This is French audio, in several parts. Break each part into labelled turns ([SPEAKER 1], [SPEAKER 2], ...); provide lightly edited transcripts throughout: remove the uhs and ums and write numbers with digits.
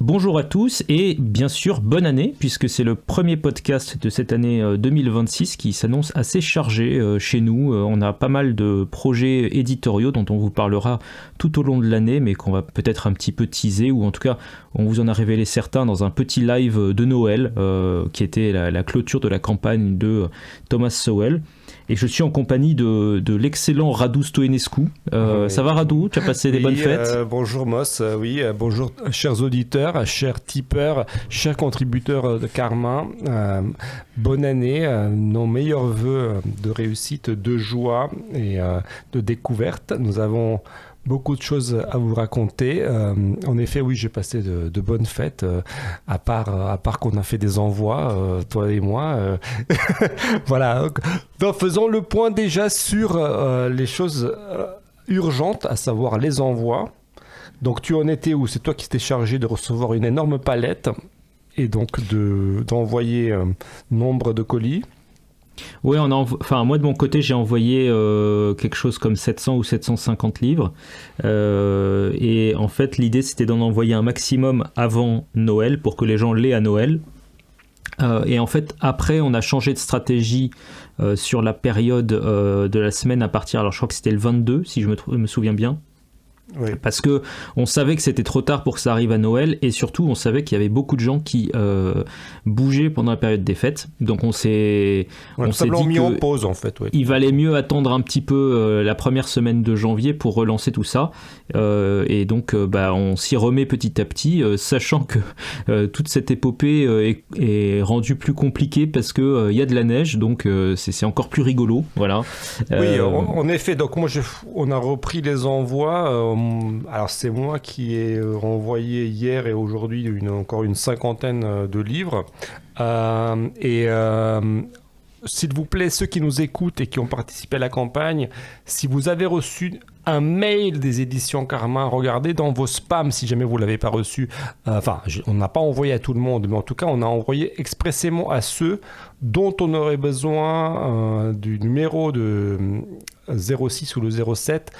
[SPEAKER 1] Bonjour à tous et bien sûr bonne année puisque c'est le premier podcast de cette année 2026 qui s'annonce assez chargé chez nous. On a pas mal de projets éditoriaux dont on vous parlera tout au long de l'année mais qu'on va peut-être un petit peu teaser ou en tout cas on vous en a révélé certains dans un petit live de Noël qui était la clôture de la campagne de Thomas Sowell. Et je suis en compagnie de l'excellent Radu Stoenescu.
[SPEAKER 2] Oui.
[SPEAKER 1] Ça va Radu? Tu as passé des bonnes fêtes?
[SPEAKER 2] Bonjour Moss, bonjour chers auditeurs, chers tipeurs, chers contributeurs de Karma. Bonne année, nos meilleurs vœux de réussite, de joie et de découverte. Nous avons beaucoup de choses à vous raconter. En effet, oui, j'ai passé de bonnes fêtes, à part qu'on a fait des envois, toi et moi. Voilà. Donc, faisons le point déjà sur les choses urgentes, à savoir les envois. Donc, tu en étais où? C'est toi qui t'es chargé de recevoir une énorme palette et donc d'envoyer nombre de colis.
[SPEAKER 1] Oui, moi de mon côté j'ai envoyé quelque chose comme 700 ou 750 livres et en fait l'idée c'était d'en envoyer un maximum avant Noël pour que les gens l'aient à Noël et en fait après on a changé de stratégie sur la période de la semaine à partir, alors je crois que c'était le 22 si je me souviens bien. Oui. Parce que on savait que c'était trop tard pour que ça arrive à Noël et surtout on savait qu'il y avait beaucoup de gens qui bougeaient pendant la période des fêtes, donc on s'est dit
[SPEAKER 2] mis en pause en fait.
[SPEAKER 1] Il valait mieux attendre un petit peu la première semaine de janvier pour relancer tout ça et donc on s'y remet petit à petit, sachant que toute cette épopée est rendue plus compliquée parce que y a de la neige, donc c'est encore plus rigolo, voilà.
[SPEAKER 2] Oui, en effet, donc on a repris les envois. Alors c'est moi qui ai renvoyé hier et aujourd'hui encore une cinquantaine de livres. S'il vous plaît, ceux qui nous écoutent et qui ont participé à la campagne, si vous avez reçu un mail des éditions Karma, regardez dans vos spams si jamais vous ne l'avez pas reçu. On n'a pas envoyé à tout le monde, mais en tout cas, on a envoyé expressément à ceux dont on aurait besoin du numéro de 06 ou le 07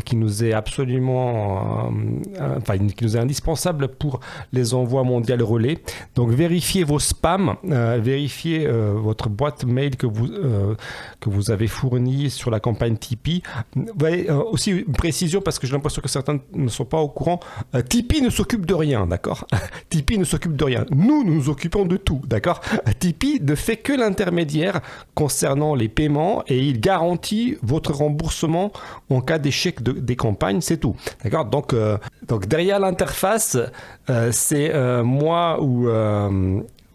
[SPEAKER 2] qui nous est absolument qui nous est indispensable pour les envois mondial relais. Donc vérifiez vos spams, vérifiez votre boîte mail que vous avez fournie sur la campagne Tipeee. Aussi une précision parce que j'ai l'impression que certains ne sont pas au courant. Tipeee ne s'occupe de rien, d'accord? Tipeee ne s'occupe de rien. Nous nous occupons de tout, d'accord? Tipeee ne fait que l'intermédiaire concernant les paiements et il garantit votre remboursement en cas d'échec des campagnes, c'est tout. D'accord? Donc derrière l'interface, c'est moi ou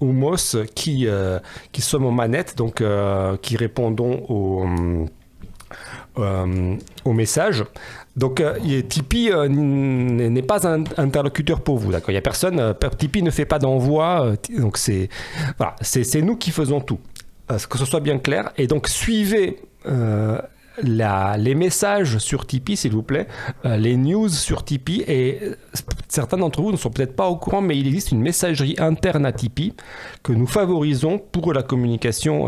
[SPEAKER 2] Moss qui sommes aux manettes, donc qui répondons aux messages. Donc Tipeee n'est pas un interlocuteur pour vous, d'accord? Il n'y a personne, Tipeee ne fait pas d'envoi, donc c'est nous qui faisons tout. Que ce soit bien clair. Et donc suivez les messages sur Tipeee, s'il vous plaît, les news sur Tipeee, et certains d'entre vous ne sont peut-être pas au courant, mais il existe une messagerie interne à Tipeee que nous favorisons pour la communication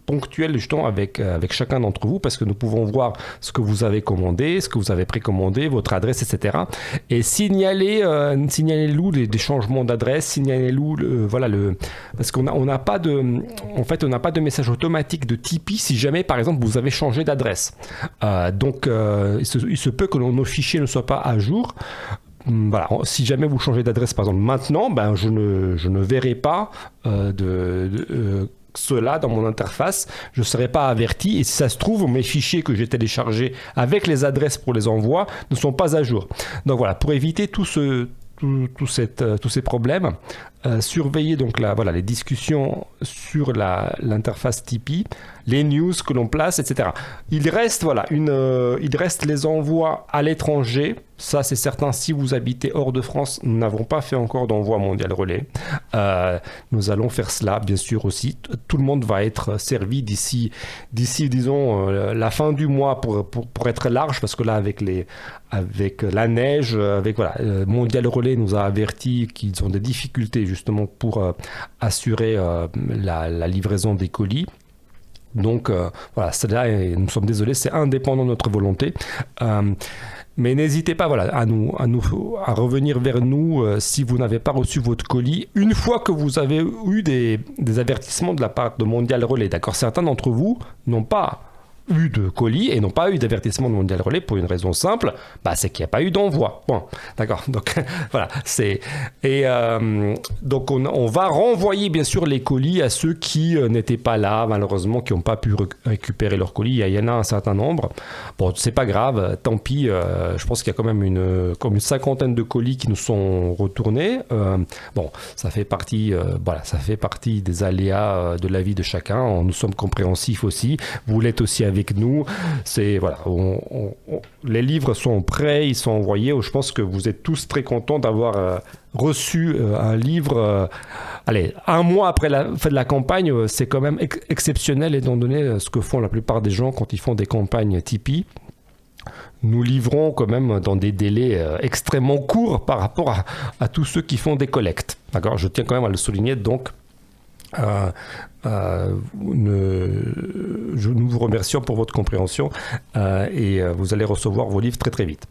[SPEAKER 2] ponctuelle justement avec chacun d'entre vous, parce que nous pouvons voir ce que vous avez commandé, ce que vous avez précommandé, votre adresse, etc. Et signalez-nous des changements d'adresse, signalez-nous parce qu'on n'a pas de message automatique de Tipeee si jamais par exemple vous avez changé d'adresse. Il se peut que nos fichiers ne soient pas à jour. Voilà, si jamais vous changez d'adresse par exemple maintenant, je ne verrai pas cela dans mon interface, je ne serai pas averti, et si ça se trouve, mes fichiers que j'ai téléchargés avec les adresses pour les envois ne sont pas à jour. Donc voilà, pour éviter tous ces problèmes, surveillez donc les discussions sur l'interface Tipeee, les news que l'on place, etc. Il reste les envois à l'étranger. Ça, c'est certain, si vous habitez hors de France, nous n'avons pas fait encore d'envoi mondial relais. Nous allons faire cela, bien sûr, aussi. Tout le monde va être servi d'ici disons, la fin du mois pour être large, parce que là, avec la neige, Mondial Relais nous a averti qu'ils ont des difficultés, justement, pour assurer la livraison des colis. Donc, cela, nous sommes désolés, c'est indépendant de notre volonté. Mais n'hésitez pas à revenir vers nous si vous n'avez pas reçu votre colis une fois que vous avez eu des avertissements de la part de Mondial Relais. D'accord, certains d'entre vous n'ont pas eu de colis et n'ont pas eu d'avertissement de Mondial Relais pour une raison simple, c'est qu'il n'y a pas eu d'envoi. Bon, d'accord. Donc voilà, donc on va renvoyer bien sûr les colis à ceux qui n'étaient pas là, malheureusement, qui n'ont pas pu récupérer leur colis. Il y en a un certain nombre. Bon, c'est pas grave, tant pis. Je pense qu'il y a quand même une cinquantaine de colis qui nous sont retournés. Bon, ça fait partie des aléas de la vie de chacun. Nous sommes compréhensifs aussi. Vous l'êtes aussi avec nous. Les livres sont prêts, ils sont envoyés. Je pense que vous êtes tous très contents d'avoir reçu un livre. Un mois après la fin de la campagne, c'est quand même exceptionnel étant donné ce que font la plupart des gens quand ils font des campagnes Tipeee. Nous livrons quand même dans des délais extrêmement courts par rapport à tous ceux qui font des collectes. D'accord, je tiens quand même à le souligner. Donc, nous vous remercions pour votre compréhension et vous allez recevoir vos livres très très vite.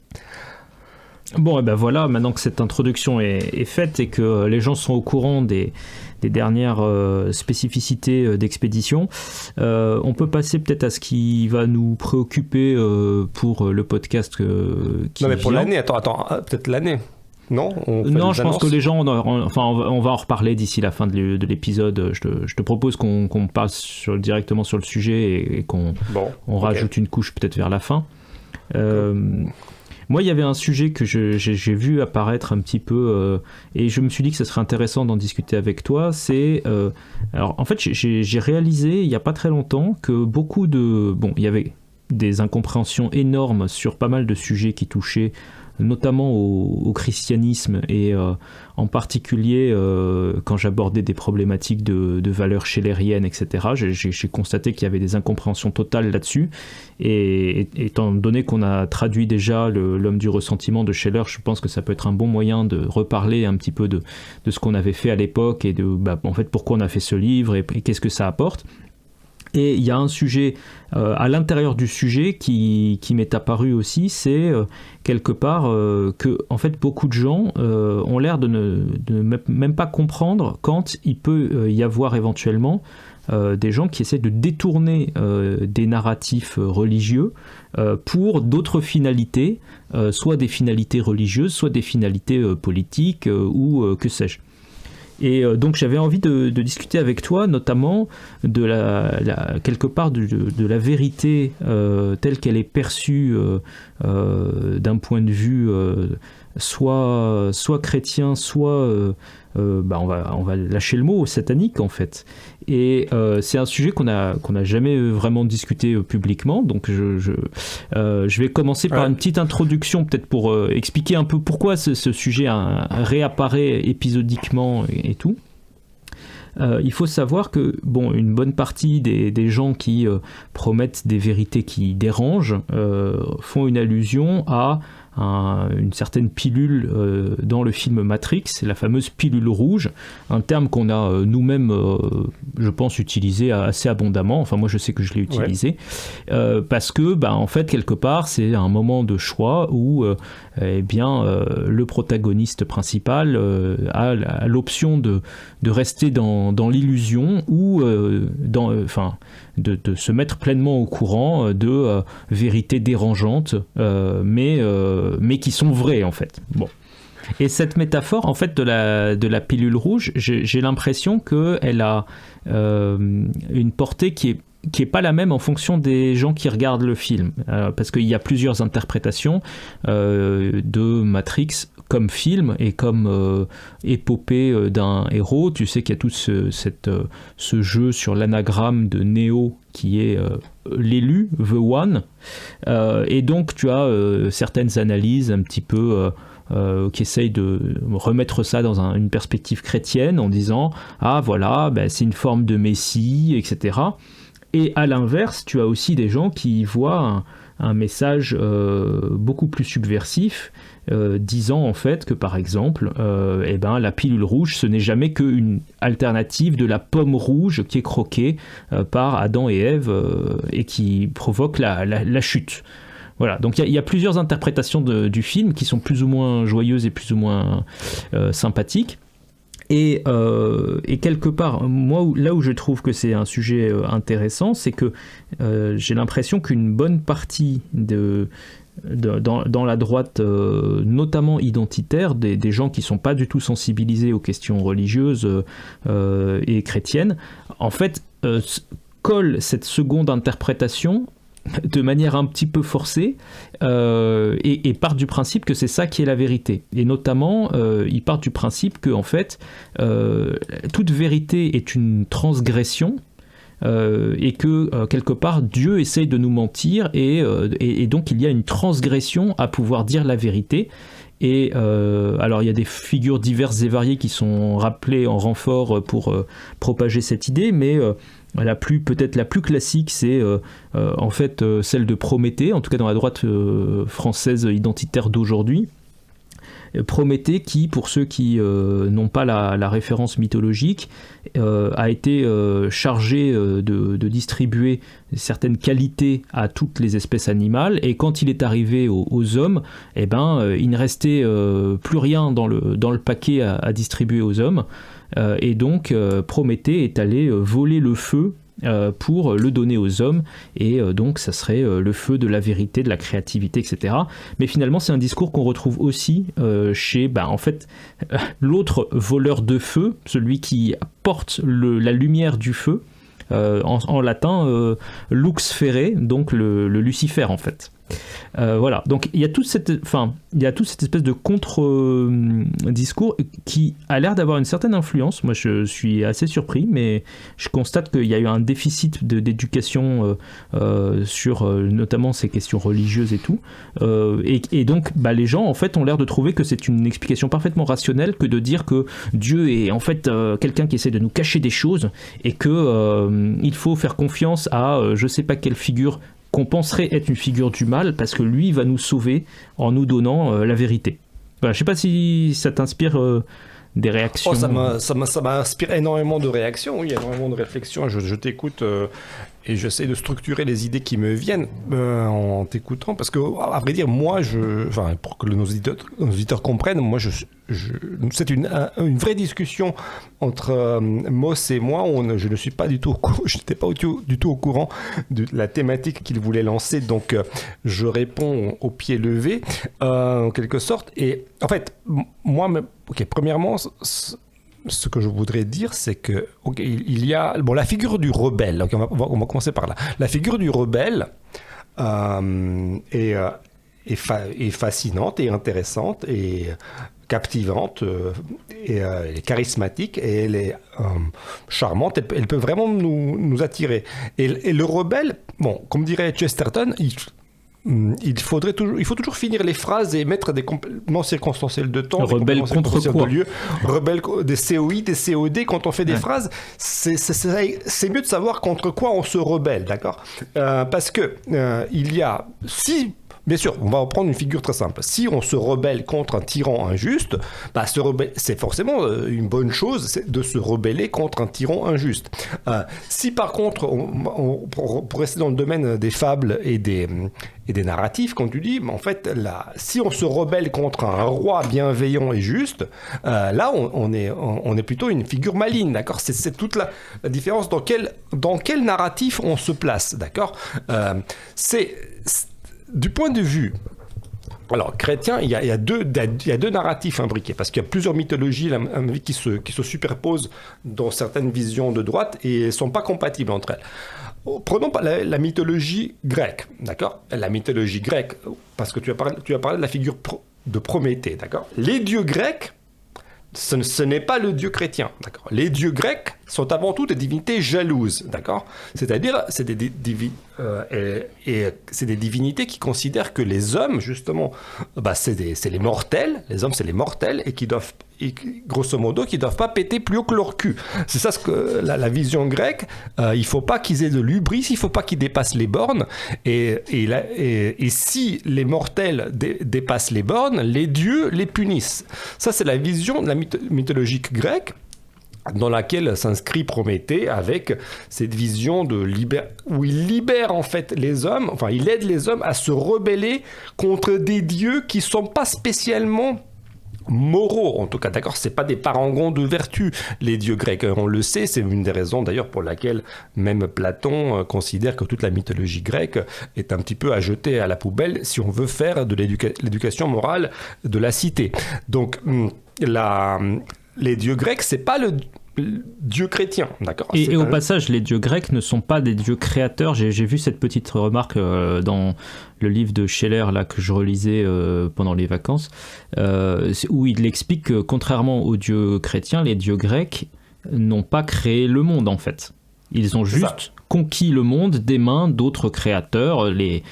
[SPEAKER 1] Bon, et ben voilà, maintenant que cette introduction est faite et que les gens sont au courant des dernières spécificités d'expédition, on peut passer peut-être à ce qui va nous préoccuper pour le podcast qui
[SPEAKER 2] Non mais pour
[SPEAKER 1] vient.
[SPEAKER 2] l'année, attends, peut-être l'année. Non,
[SPEAKER 1] je pense que les gens, on va en reparler d'ici la fin de l'épisode. Je te propose qu'on parle directement sur le sujet et qu'on rajoute une couche peut-être vers la fin. Moi, il y avait un sujet que j'ai vu apparaître un petit peu et je me suis dit que ce serait intéressant d'en discuter avec toi. Alors, en fait, j'ai réalisé il n'y a pas très longtemps que il y avait des incompréhensions énormes sur pas mal de sujets qui touchaient notamment au christianisme et en particulier quand j'abordais des problématiques de valeurs schelleriennes, etc. J'ai constaté qu'il y avait des incompréhensions totales là-dessus et étant donné qu'on a traduit déjà l'homme du ressentiment de Scheller, je pense que ça peut être un bon moyen de reparler un petit peu de ce qu'on avait fait à l'époque et en fait pourquoi on a fait ce livre et qu'est-ce que ça apporte. Et il y a un sujet à l'intérieur du sujet qui m'est apparu aussi, c'est quelque part que en fait beaucoup de gens ont l'air de ne même pas comprendre quand il peut y avoir éventuellement des gens qui essaient de détourner des narratifs religieux pour d'autres finalités, soit des finalités religieuses, soit des finalités politiques ou que sais-je. Et donc j'avais envie de discuter avec toi notamment de quelque part de la vérité telle qu'elle est perçue d'un point de vue soit chrétien, soit on va lâcher le mot satanique en fait. Et c'est un sujet qu'on a jamais vraiment discuté publiquement, donc je vais commencer par une petite introduction peut-être pour expliquer un peu pourquoi ce sujet réapparaît épisodiquement et tout. Il faut savoir que une bonne partie des gens qui promettent des vérités qui dérangent font une allusion à une certaine pilule dans le film Matrix, c'est la fameuse pilule rouge, un terme qu'on a nous-mêmes, je pense, utilisé assez abondamment. Enfin, moi, je sais que je l'ai utilisé parce que, en fait, quelque part, c'est un moment de choix où, le protagoniste principal a l'option de rester dans l'illusion ou de se mettre pleinement au courant de vérités dérangeantes, mais qui sont vraies en fait. Bon. Et cette métaphore en fait de la pilule rouge, j'ai l'impression qu'elle a une portée qui est pas la même en fonction des gens qui regardent le film, parce qu'il y a plusieurs interprétations de Matrix comme film et comme épopée d'un héros. Tu sais qu'il y a tout ce jeu sur l'anagramme de Neo qui est l'élu, The One, et donc tu as certaines analyses un petit peu qui essayent de remettre ça dans une perspective chrétienne en disant c'est une forme de messie, etc. Et à l'inverse, tu as aussi des gens qui voient un message beaucoup plus subversif, disant en fait que par exemple, la pilule rouge, ce n'est jamais qu'une alternative de la pomme rouge qui est croquée par Adam et Ève et qui provoque la chute. Voilà, donc il y a plusieurs interprétations du film qui sont plus ou moins joyeuses et plus ou moins sympathiques. Et quelque part, moi, là où je trouve que c'est un sujet intéressant, c'est que j'ai l'impression qu'une bonne partie dans la droite, notamment identitaire, des gens qui ne sont pas du tout sensibilisés aux questions religieuses et chrétiennes, en fait, collent cette seconde interprétation de manière un petit peu forcée et partent du principe que c'est ça qui est la vérité. Et notamment, ils partent du principe que en fait, toute vérité est une transgression et que quelque part Dieu essaye de nous mentir et donc il y a une transgression à pouvoir dire la vérité. Et alors il y a des figures diverses et variées qui sont rappelées en renfort pour propager cette idée, mais peut-être la plus classique, c'est en fait celle de Prométhée, en tout cas dans la droite française identitaire d'aujourd'hui. Prométhée qui, pour ceux qui n'ont pas la référence mythologique, a été chargé de distribuer certaines qualités à toutes les espèces animales, et quand il est arrivé aux hommes, il ne restait plus rien dans le paquet à distribuer aux hommes, et donc Prométhée est allé voler le feu pour le donner aux hommes, et donc ça serait le feu de la vérité, de la créativité, etc. Mais finalement c'est un discours qu'on retrouve aussi chez en fait l'autre voleur de feu, celui qui porte la lumière du feu, en latin lux ferre, donc le Lucifer en fait. Voilà, donc il y a toute cette espèce de contre-discours qui a l'air d'avoir une certaine influence. Moi je suis assez surpris, mais je constate qu'il y a eu un déficit d'éducation sur notamment ces questions religieuses et tout, et donc les gens en fait ont l'air de trouver que c'est une explication parfaitement rationnelle que de dire que Dieu est en fait quelqu'un qui essaie de nous cacher des choses, et que il faut faire confiance à je sais pas quelle figure qu'on penserait être une figure du mal, parce que lui va nous sauver en nous donnant la vérité. Voilà, je sais pas si ça t'inspire des réactions.
[SPEAKER 2] Ça m'inspire énormément de réactions, oui, énormément de réflexions. Je t'écoute et j'essaie de structurer les idées qui me viennent en t'écoutant, parce que, à vrai dire, moi, pour que nos auditeurs comprennent, moi, c'est une vraie discussion entre Moss et moi. Je ne suis pas du tout je n'étais pas du tout au courant de la thématique qu'il voulait lancer, donc je réponds au pied levé, en quelque sorte. Et en fait, moi, premièrement, ce que je voudrais dire, c'est que il y a la figure du rebelle. On va commencer par là. La figure du rebelle est fascinante et intéressante et captivante, et elle est charismatique, et elle est charmante. Elle peut vraiment nous attirer. Et le rebelle, comme dirait Chesterton, il faut toujours finir les phrases et mettre des compléments circonstanciels de temps.
[SPEAKER 1] Rebelle contre quoi?
[SPEAKER 2] De lieu. Rebelle, des COI, des COD, quand on fait des phrases, c'est mieux de savoir contre quoi on se rebelle, d'accord? Parce que il y a... Bien sûr, on va prendre une figure très simple. Si on se rebelle contre un tyran injuste, c'est forcément une bonne chose de se rebeller contre un tyran injuste. Si par contre, pour rester dans le domaine des fables et des narratifs, comme tu dis, en fait, si on se rebelle contre un roi bienveillant et juste, là, on est plutôt une figure maligne, d'accord? C'est toute la différence dans quel narratif on se place, d'accord? Du point de vue chrétien, il y a deux narratifs imbriqués, parce qu'il y a plusieurs mythologies qui se superposent dans certaines visions de droite et ne sont pas compatibles entre elles. Prenons la mythologie grecque, d'accord? La mythologie grecque, parce que tu as parlé de la figure de Prométhée, d'accord? Les dieux grecs, ce n'est pas le dieu chrétien, d'accord? Les dieux grecs sont avant tout des divinités jalouses, d'accord? C'est-à-dire, c'est des divinités qui considèrent que les hommes, justement, c'est les mortels, les hommes c'est les mortels, et grosso modo, qui ne doivent pas péter plus haut que leur cul. C'est ça la vision grecque. Il ne faut pas qu'ils aient de l'hubris, il ne faut pas qu'ils dépassent les bornes. Et si les mortels dépassent les bornes, les dieux les punissent. Ça, c'est la vision de la mythologie grecque. dans laquelle s'inscrit Prométhée avec cette vision où il libère en fait les hommes, enfin il aide les hommes à se rebeller contre des dieux qui sont pas spécialement moraux, en tout cas, d'accord, c'est pas des parangons de vertu, les dieux grecs, on le sait, c'est une des raisons d'ailleurs pour laquelle même Platon considère que toute la mythologie grecque est un petit peu à jeter à la poubelle si on veut faire de l'éducation morale de la cité. Donc les dieux grecs, c'est pas le dieu chrétien, d'accord.
[SPEAKER 1] Et au passage, les dieux grecs ne sont pas des dieux créateurs. J'ai vu cette petite remarque dans le livre de Scheller là, que je relisais pendant les vacances, où il explique que contrairement aux dieux chrétiens, les dieux grecs n'ont pas créé le monde en fait. Ils ont juste conquis le monde des mains d'autres créateurs, les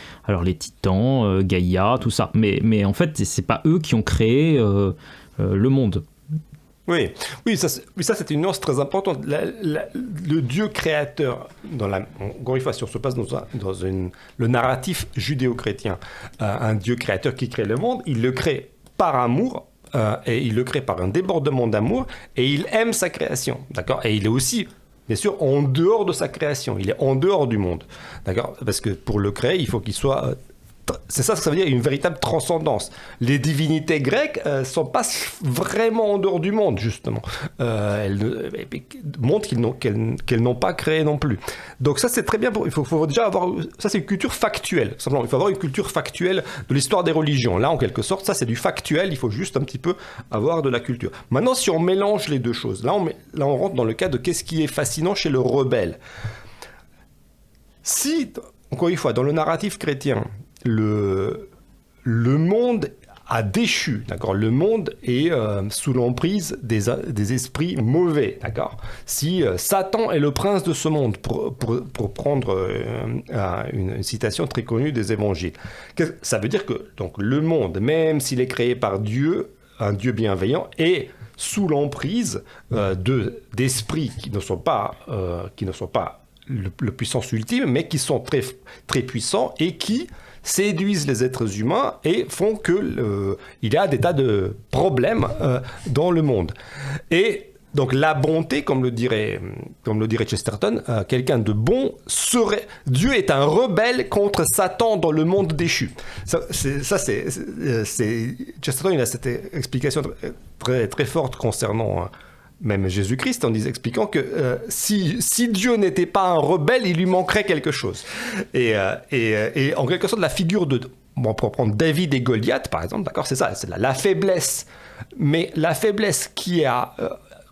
[SPEAKER 1] titans, Gaïa, tout ça. Mais en fait, c'est pas eux qui ont créé le monde.
[SPEAKER 2] Oui, ça c'est une nuance très importante. Le Dieu créateur, encore une fois, si on se passe dans le narratif judéo-chrétien, un Dieu créateur qui crée le monde, il le crée par amour, et il le crée par un débordement d'amour, et il aime sa création, d'accord. Et il est aussi, bien sûr, en dehors de sa création, il est en dehors du monde, d'accord. Parce que pour le créer, il faut qu'il soit... C'est ça ce que ça veut dire, une véritable transcendance. Les divinités grecques ne sont pas vraiment en dehors du monde, justement. Elles montrent qu'elles n'ont pas créé non plus. Donc ça, c'est très bien. Il faut déjà avoir... Ça, c'est une culture factuelle. Simplement, il faut avoir une culture factuelle de l'histoire des religions. Là, en quelque sorte, ça, c'est du factuel. Il faut juste un petit peu avoir de la culture. Maintenant, si on mélange les deux choses, là, on rentre dans le cas de qu'est-ce qui est fascinant chez le rebelle. Si, encore une fois, dans le narratif chrétien, le monde a déchu, d'accord. Le monde est sous l'emprise des esprits mauvais, d'accord. Si Satan est le prince de ce monde, pour prendre une citation très connue des évangiles, ça veut dire que donc, le monde, même s'il est créé par Dieu, un Dieu bienveillant, est sous l'emprise d'esprits qui ne sont pas le puissance ultime, mais qui sont très, très puissants et qui séduisent les êtres humains et font qu'il y a des tas de problèmes dans le monde. Et donc la bonté, comme le dirait Chesterton, quelqu'un de bon serait... Dieu est un rebelle contre Satan dans le monde déchu. Chesterton, il a cette explication très, très forte concernant... même Jésus-Christ, en expliquant que si Dieu n'était pas un rebelle, il lui manquerait quelque chose. Et en quelque sorte, la figure on peut prendre David et Goliath, par exemple, d'accord, c'est ça, c'est la faiblesse. Mais la faiblesse qui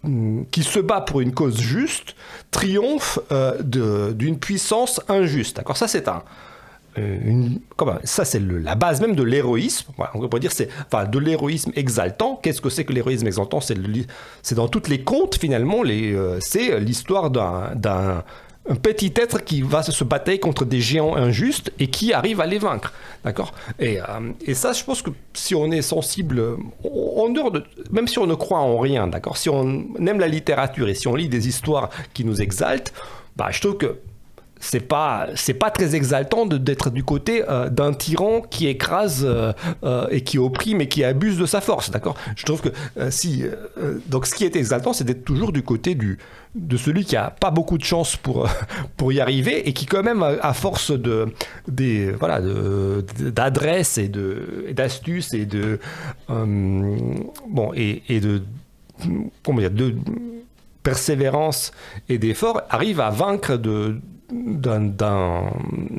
[SPEAKER 2] se bat pour une cause juste triomphe d'une puissance injuste. D'accord, ça, c'est ça, c'est la base même de l'héroïsme. Voilà, on pourrait dire de l'héroïsme exaltant. Qu'est-ce que c'est que l'héroïsme exaltant ? C'est dans tous les contes, finalement, c'est l'histoire d'un petit être qui va se battre contre des géants injustes et qui arrive à les vaincre. D'accord ? Et ça, je pense que si on est sensible, en dehors même si on ne croit en rien, d'accord ? Si on aime la littérature et si on lit des histoires qui nous exaltent, je trouve que c'est pas très exaltant d'être du côté d'un tyran qui écrase et qui opprime et qui abuse de sa force, d'accord ? Je trouve que donc ce qui est exaltant, c'est d'être toujours du côté de celui qui a pas beaucoup de chance pour y arriver et qui quand même à force d'adresse et d'astuce et de persévérance et d'effort arrive à vaincre d'un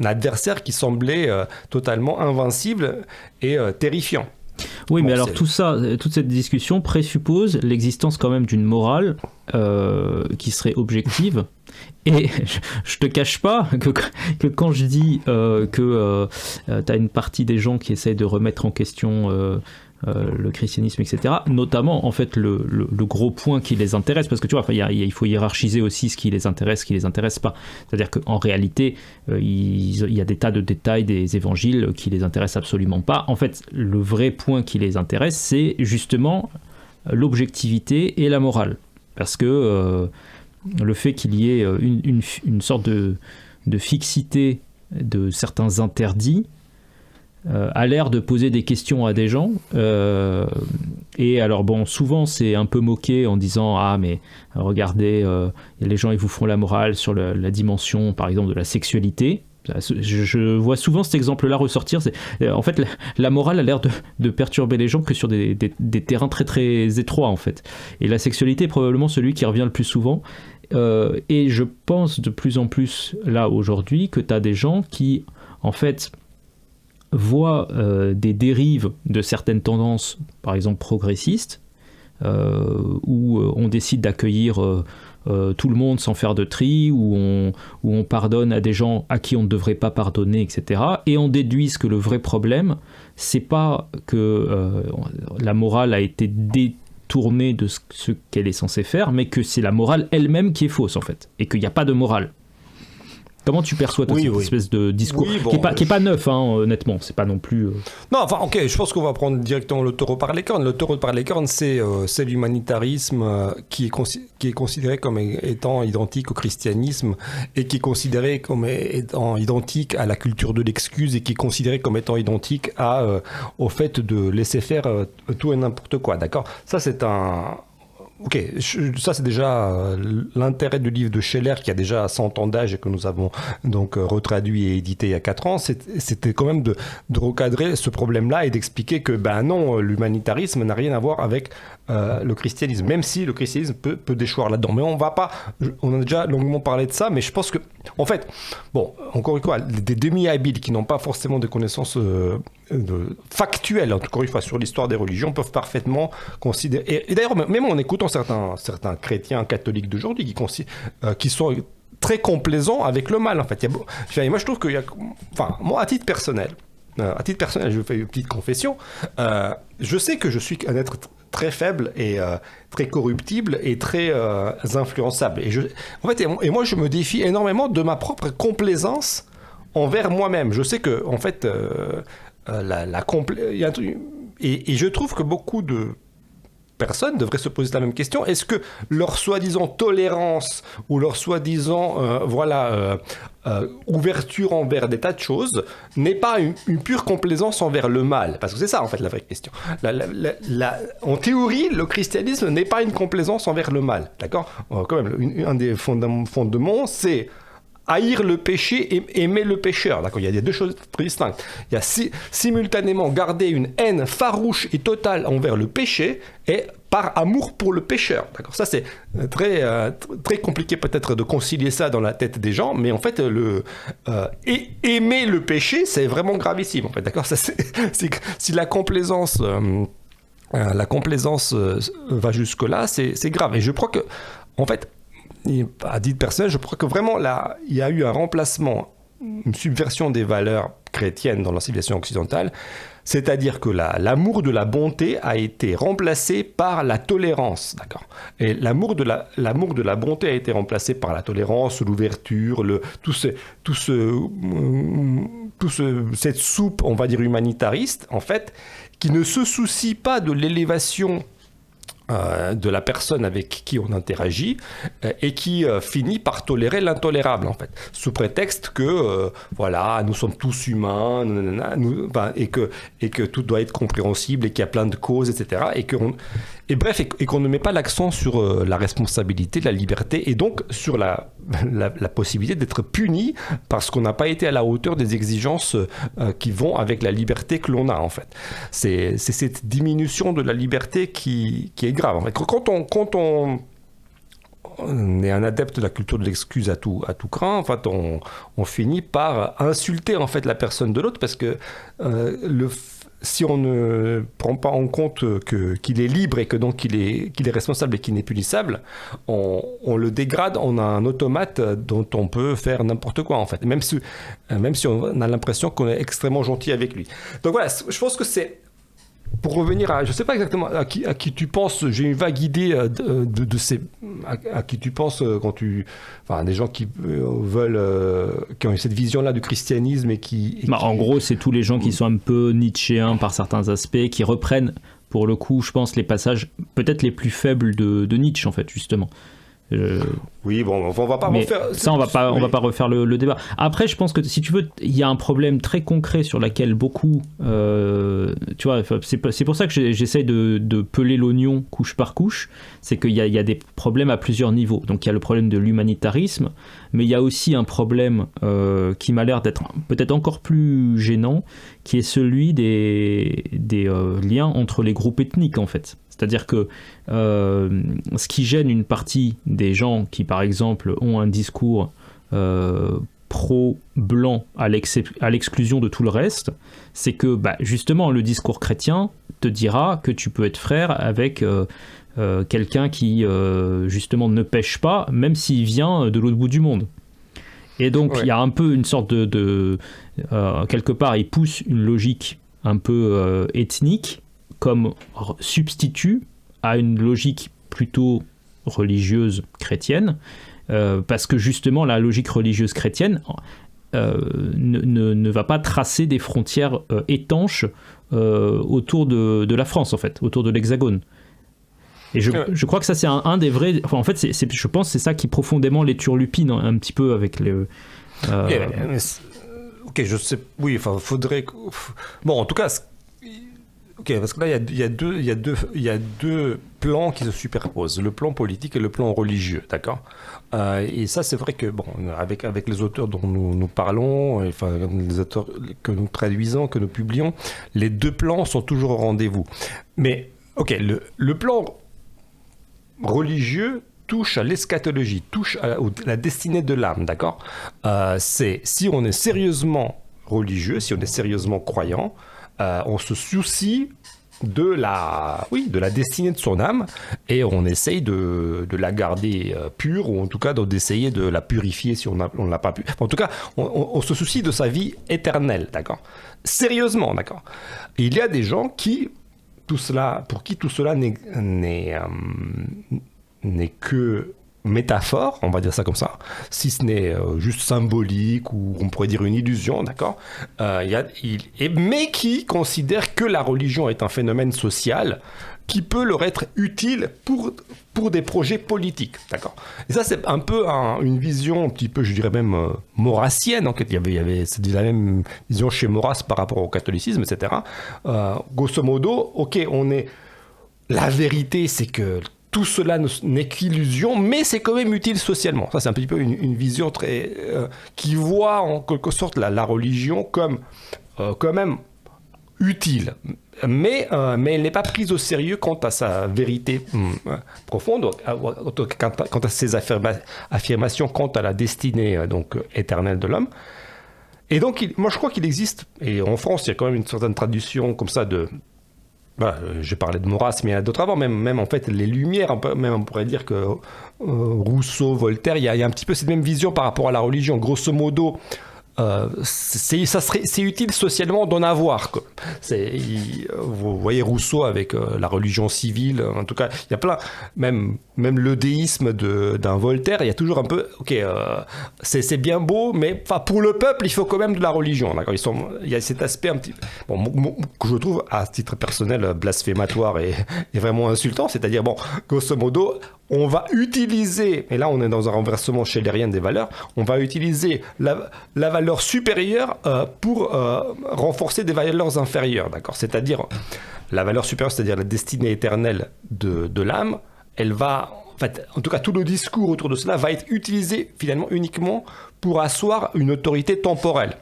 [SPEAKER 2] adversaire qui semblait totalement invincible et terrifiant.
[SPEAKER 1] Oui, mais alors toute cette discussion présuppose l'existence quand même d'une morale qui serait objective. Et je te cache pas que quand je dis que t'as une partie des gens qui essayent de remettre en question le christianisme, etc. Notamment, en fait, le gros point qui les intéresse, parce que tu vois, il faut hiérarchiser aussi ce qui les intéresse, ce qui les intéresse pas. C'est-à-dire qu'en réalité, il y a des tas de détails des évangiles qui les intéressent absolument pas. En fait, le vrai point qui les intéresse, c'est justement l'objectivité et la morale. Parce que le fait qu'il y ait une sorte de fixité de certains interdits a l'air de poser des questions à des gens Et alors bon, souvent c'est un peu moqué en disant ah mais regardez, les gens ils vous font la morale sur la dimension par exemple de la sexualité. Je vois souvent cet exemple-là ressortir. En fait, la morale a l'air de perturber les gens que sur des terrains très très étroits en fait. Et la sexualité est probablement celui qui revient le plus souvent. Et je pense de plus en plus là aujourd'hui que tu as des gens qui en fait voient des dérives de certaines tendances, par exemple progressistes, où on décide d'accueillir tout le monde sans faire de tri, où on pardonne à des gens à qui on ne devrait pas pardonner, etc. Et on déduise que le vrai problème, c'est pas que la morale a été détournée de ce qu'elle est censée faire, mais que c'est la morale elle-même qui est fausse, en fait, et qu'il n'y a pas de morale. Comment tu perçois cette espèce de discours qui est pas neuf, hein, honnêtement, c'est pas non plus...
[SPEAKER 2] Non, enfin, ok, je pense qu'on va prendre directement le taureau par les cornes. Le taureau par les cornes, c'est l'humanitarisme qui est considéré comme étant identique au christianisme et qui est considéré comme étant identique à la culture de l'excuse et qui est considéré comme étant identique au fait de laisser faire tout et n'importe quoi, d'accord ? Ça, c'est un... Ok, ça c'est déjà l'intérêt du livre de Scheller qui a déjà 100 ans d'âge et que nous avons donc retraduit et édité il y a 4 ans, c'était quand même de recadrer ce problème-là et d'expliquer que ben non, l'humanitarisme n'a rien à voir avec le christianisme, même si le christianisme peut déchoir là-dedans. Mais on a déjà longuement parlé de ça, mais je pense que, en fait, bon, encore une fois, des demi-habiles qui n'ont pas forcément de connaissances factuelles, encore une fois, sur l'histoire des religions, peuvent parfaitement considérer, et d'ailleurs, même en écoutant certains chrétiens catholiques d'aujourd'hui qui sont très complaisants avec le mal, en fait. Moi, je trouve qu'il y a... Enfin, moi, à titre personnel, je fais une petite confession, je sais que je suis un être très faible et très corruptible et très influençable. Et moi, je me défie énormément de ma propre complaisance envers moi-même. Je sais que, en fait, il y a un truc... Et je trouve que beaucoup de personnes devraient se poser la même question. Est-ce que leur soi-disant tolérance ou leur soi-disant ouverture envers des tas de choses n'est pas une pure complaisance envers le mal? Parce que c'est ça, en fait, la vraie question. En théorie, le christianisme n'est pas une complaisance envers le mal. D'accord ? Quand même, un des fondements, c'est haïr le péché et aimer le pécheur. D'accord ? Il y a deux choses très distinctes. Il y a simultanément garder une haine farouche et totale envers le péché et par amour pour le pécheur. D'accord ? Ça, c'est très, très compliqué peut-être de concilier ça dans la tête des gens, mais en fait, aimer le péché, c'est vraiment gravissime. En fait, d'accord ? Ça, si la complaisance va jusque-là, c'est grave. Et je crois que, en fait, à titre personnel, je crois que vraiment là, il y a eu un remplacement, une subversion des valeurs chrétiennes dans la civilisation occidentale, c'est-à-dire que l'amour de la bonté a été remplacé par la tolérance, d'accord ? Et l'amour de la bonté a été remplacé par la tolérance, l'ouverture, cette soupe, on va dire humanitariste, en fait, qui ne se soucie pas de l'élévation de la personne avec qui on interagit et qui finit par tolérer l'intolérable, en fait, sous prétexte que nous sommes tous humains, et que tout doit être compréhensible et qu'il y a plein de causes, etc. Et qu'on ne met pas l'accent sur la responsabilité, la liberté et donc sur la possibilité d'être puni parce qu'on n'a pas été à la hauteur des exigences qui vont avec la liberté que l'on a, en fait. C'est cette diminution de la liberté qui est grave. En fait, quand on est un adepte de la culture de l'excuse à tout craint, en fait, on finit par insulter, en fait, la personne de l'autre parce que si on ne prend pas en compte qu'il est libre et que donc qu'il est responsable et qu'il n'est punissable, on le dégrade en un automate dont on peut faire n'importe quoi, en fait, même si on a l'impression qu'on est extrêmement gentil avec lui. Donc voilà, je pense que c'est... Pour revenir à... Je ne sais pas exactement à qui tu penses, j'ai une vague idée de ces... À qui tu penses quand tu... Enfin, des gens qui veulent... qui ont cette vision-là du christianisme et qui...
[SPEAKER 1] En gros, c'est tous les gens qui sont un peu nietzschéens par certains aspects, qui reprennent, pour le coup, je pense, les passages peut-être les plus faibles de Nietzsche, en fait, justement.
[SPEAKER 2] Oui, bon, on va pas refaire.
[SPEAKER 1] Ça, on va pas refaire le débat. Après, je pense que si tu veux, il y a un problème très concret sur lequel beaucoup, tu vois, c'est pour ça que j'essaye de peler l'oignon couche par couche. C'est qu'il y a des problèmes à plusieurs niveaux. Donc, il y a le problème de l'humanitarisme, mais il y a aussi un problème qui m'a l'air d'être peut-être encore plus gênant, qui est celui des liens entre les groupes ethniques, en fait. C'est-à-dire que ce qui gêne une partie des gens qui, par exemple, ont un discours pro-blanc à l'exclusion de tout le reste, c'est que justement le discours chrétien te dira que tu peux être frère avec quelqu'un qui justement ne pêche pas, même s'il vient de l'autre bout du monde. Et donc il y a un peu une sorte de quelque part, il pousse une logique un peu ethnique comme substitut à une logique plutôt religieuse chrétienne, parce que justement la logique religieuse chrétienne ne va pas tracer des frontières étanches autour de la France, en fait, autour de l'Hexagone. Et je crois que ça, c'est un des vrais... Enfin, en fait, je pense que c'est ça qui profondément les turlupine un petit peu avec le...
[SPEAKER 2] Ok, je sais... Oui, enfin, faudrait... Bon, en tout cas... Ok, parce que là, il y a deux plans qui se superposent, le plan politique et le plan religieux, d'accord. Et ça, c'est vrai que, bon, avec les auteurs dont nous parlons, enfin, les auteurs que nous traduisons, que nous publions, les deux plans sont toujours au rendez-vous. Mais, ok, le plan religieux touche à l'eschatologie, touche à la destinée de l'âme, d'accord. C'est, si on est sérieusement religieux, si on est sérieusement croyant, on se soucie de la destinée de son âme et on essaye de la garder pure, ou en tout cas d'essayer de la purifier si on ne l'a pas pu. En tout cas, on se soucie de sa vie éternelle, d'accord. Sérieusement, d'accord. Et il y a des gens pour qui tout cela n'est que métaphore, on va dire ça comme ça, si ce n'est juste symbolique, ou on pourrait dire une illusion, d'accord, mais qui considère que la religion est un phénomène social qui peut leur être utile pour des projets politiques, d'accord. Et ça, c'est un peu une vision un petit peu, je dirais même maurassienne. En fait, c'est la même vision chez Maurras par rapport au catholicisme, etc. Grosso modo, ok, la vérité, c'est que tout cela n'est qu'illusion, mais c'est quand même utile socialement. Ça, c'est un petit peu une vision très qui voit en quelque sorte la religion comme quand même utile, mais elle n'est pas prise au sérieux quant à sa vérité profonde, quant à ses affirmations quant à la destinée éternelle de l'homme. Et donc, moi, je crois qu'il existe, et en France, il y a quand même une certaine tradition comme ça de... j'ai parlé de Maurras, mais il y en a d'autres avant, même en fait les Lumières, même on pourrait dire que Rousseau, Voltaire, il y a un petit peu cette même vision par rapport à la religion. Grosso modo, c'est utile socialement d'en avoir, quoi. Vous voyez Rousseau avec la religion civile, en tout cas, il y a plein, même le déisme d'un Voltaire, il y a toujours un peu, ok, c'est bien beau, mais pour le peuple, il faut quand même de la religion, d'accord. Il y a cet aspect un petit, que je trouve à titre personnel blasphématoire et vraiment insultant, c'est-à-dire, grosso modo, on va utiliser, et là on est dans un renversement schellérien des valeurs, on va utiliser la valeur supérieure pour renforcer des valeurs inférieures, d'accord. C'est-à-dire la valeur supérieure, c'est-à-dire la destinée éternelle de l'âme, elle va, en tout cas tout le discours autour de cela va être utilisé finalement uniquement pour asseoir une autorité temporelle.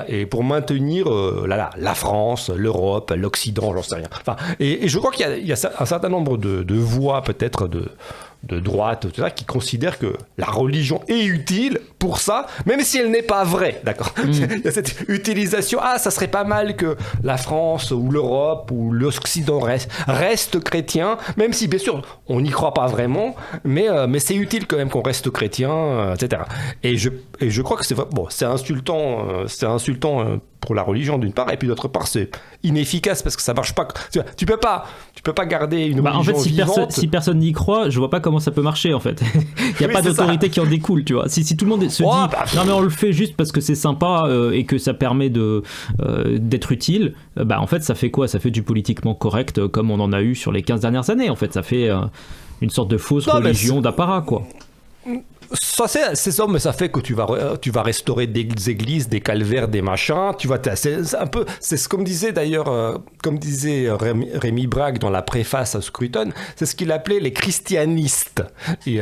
[SPEAKER 2] Et pour maintenir la France, l'Europe, l'Occident, j'en sais rien. Et je crois qu'il y a un certain nombre de voix peut-être de droite, tout ça, qui considèrent que la religion est utile pour ça, même si elle n'est pas vraie, d'accord. Il y a cette utilisation, ça serait pas mal que la France ou l'Europe ou l'Occident reste chrétien, même si bien sûr on n'y croit pas vraiment, mais c'est utile quand même qu'on reste chrétien, etc. Et je crois que c'est insultant pour la religion d'une part, et puis d'autre part c'est inefficace parce que ça marche pas. Tu peux pas garder une religion
[SPEAKER 1] en fait,
[SPEAKER 2] vivante.
[SPEAKER 1] Si personne n'y croit, je vois pas comment ça peut marcher en fait. Il y a pas d'autorité qui en découle, tu vois. Si tout le monde se dit non mais on le fait juste parce que c'est sympa et que ça permet d'être utile, en fait ça fait quoi? Ça fait du politiquement correct comme on en a eu sur les 15 dernières années. En fait, ça fait une sorte de fausse religion d'apparat, quoi.
[SPEAKER 2] Ça, c'est ça, mais ça fait que tu vas restaurer des églises, des calvaires, des machins. C'est un peu, c'est comme disait d'ailleurs, comme disait Rémi Brague dans la préface à Scruton, c'est ce qu'il appelait les christianistes. Et,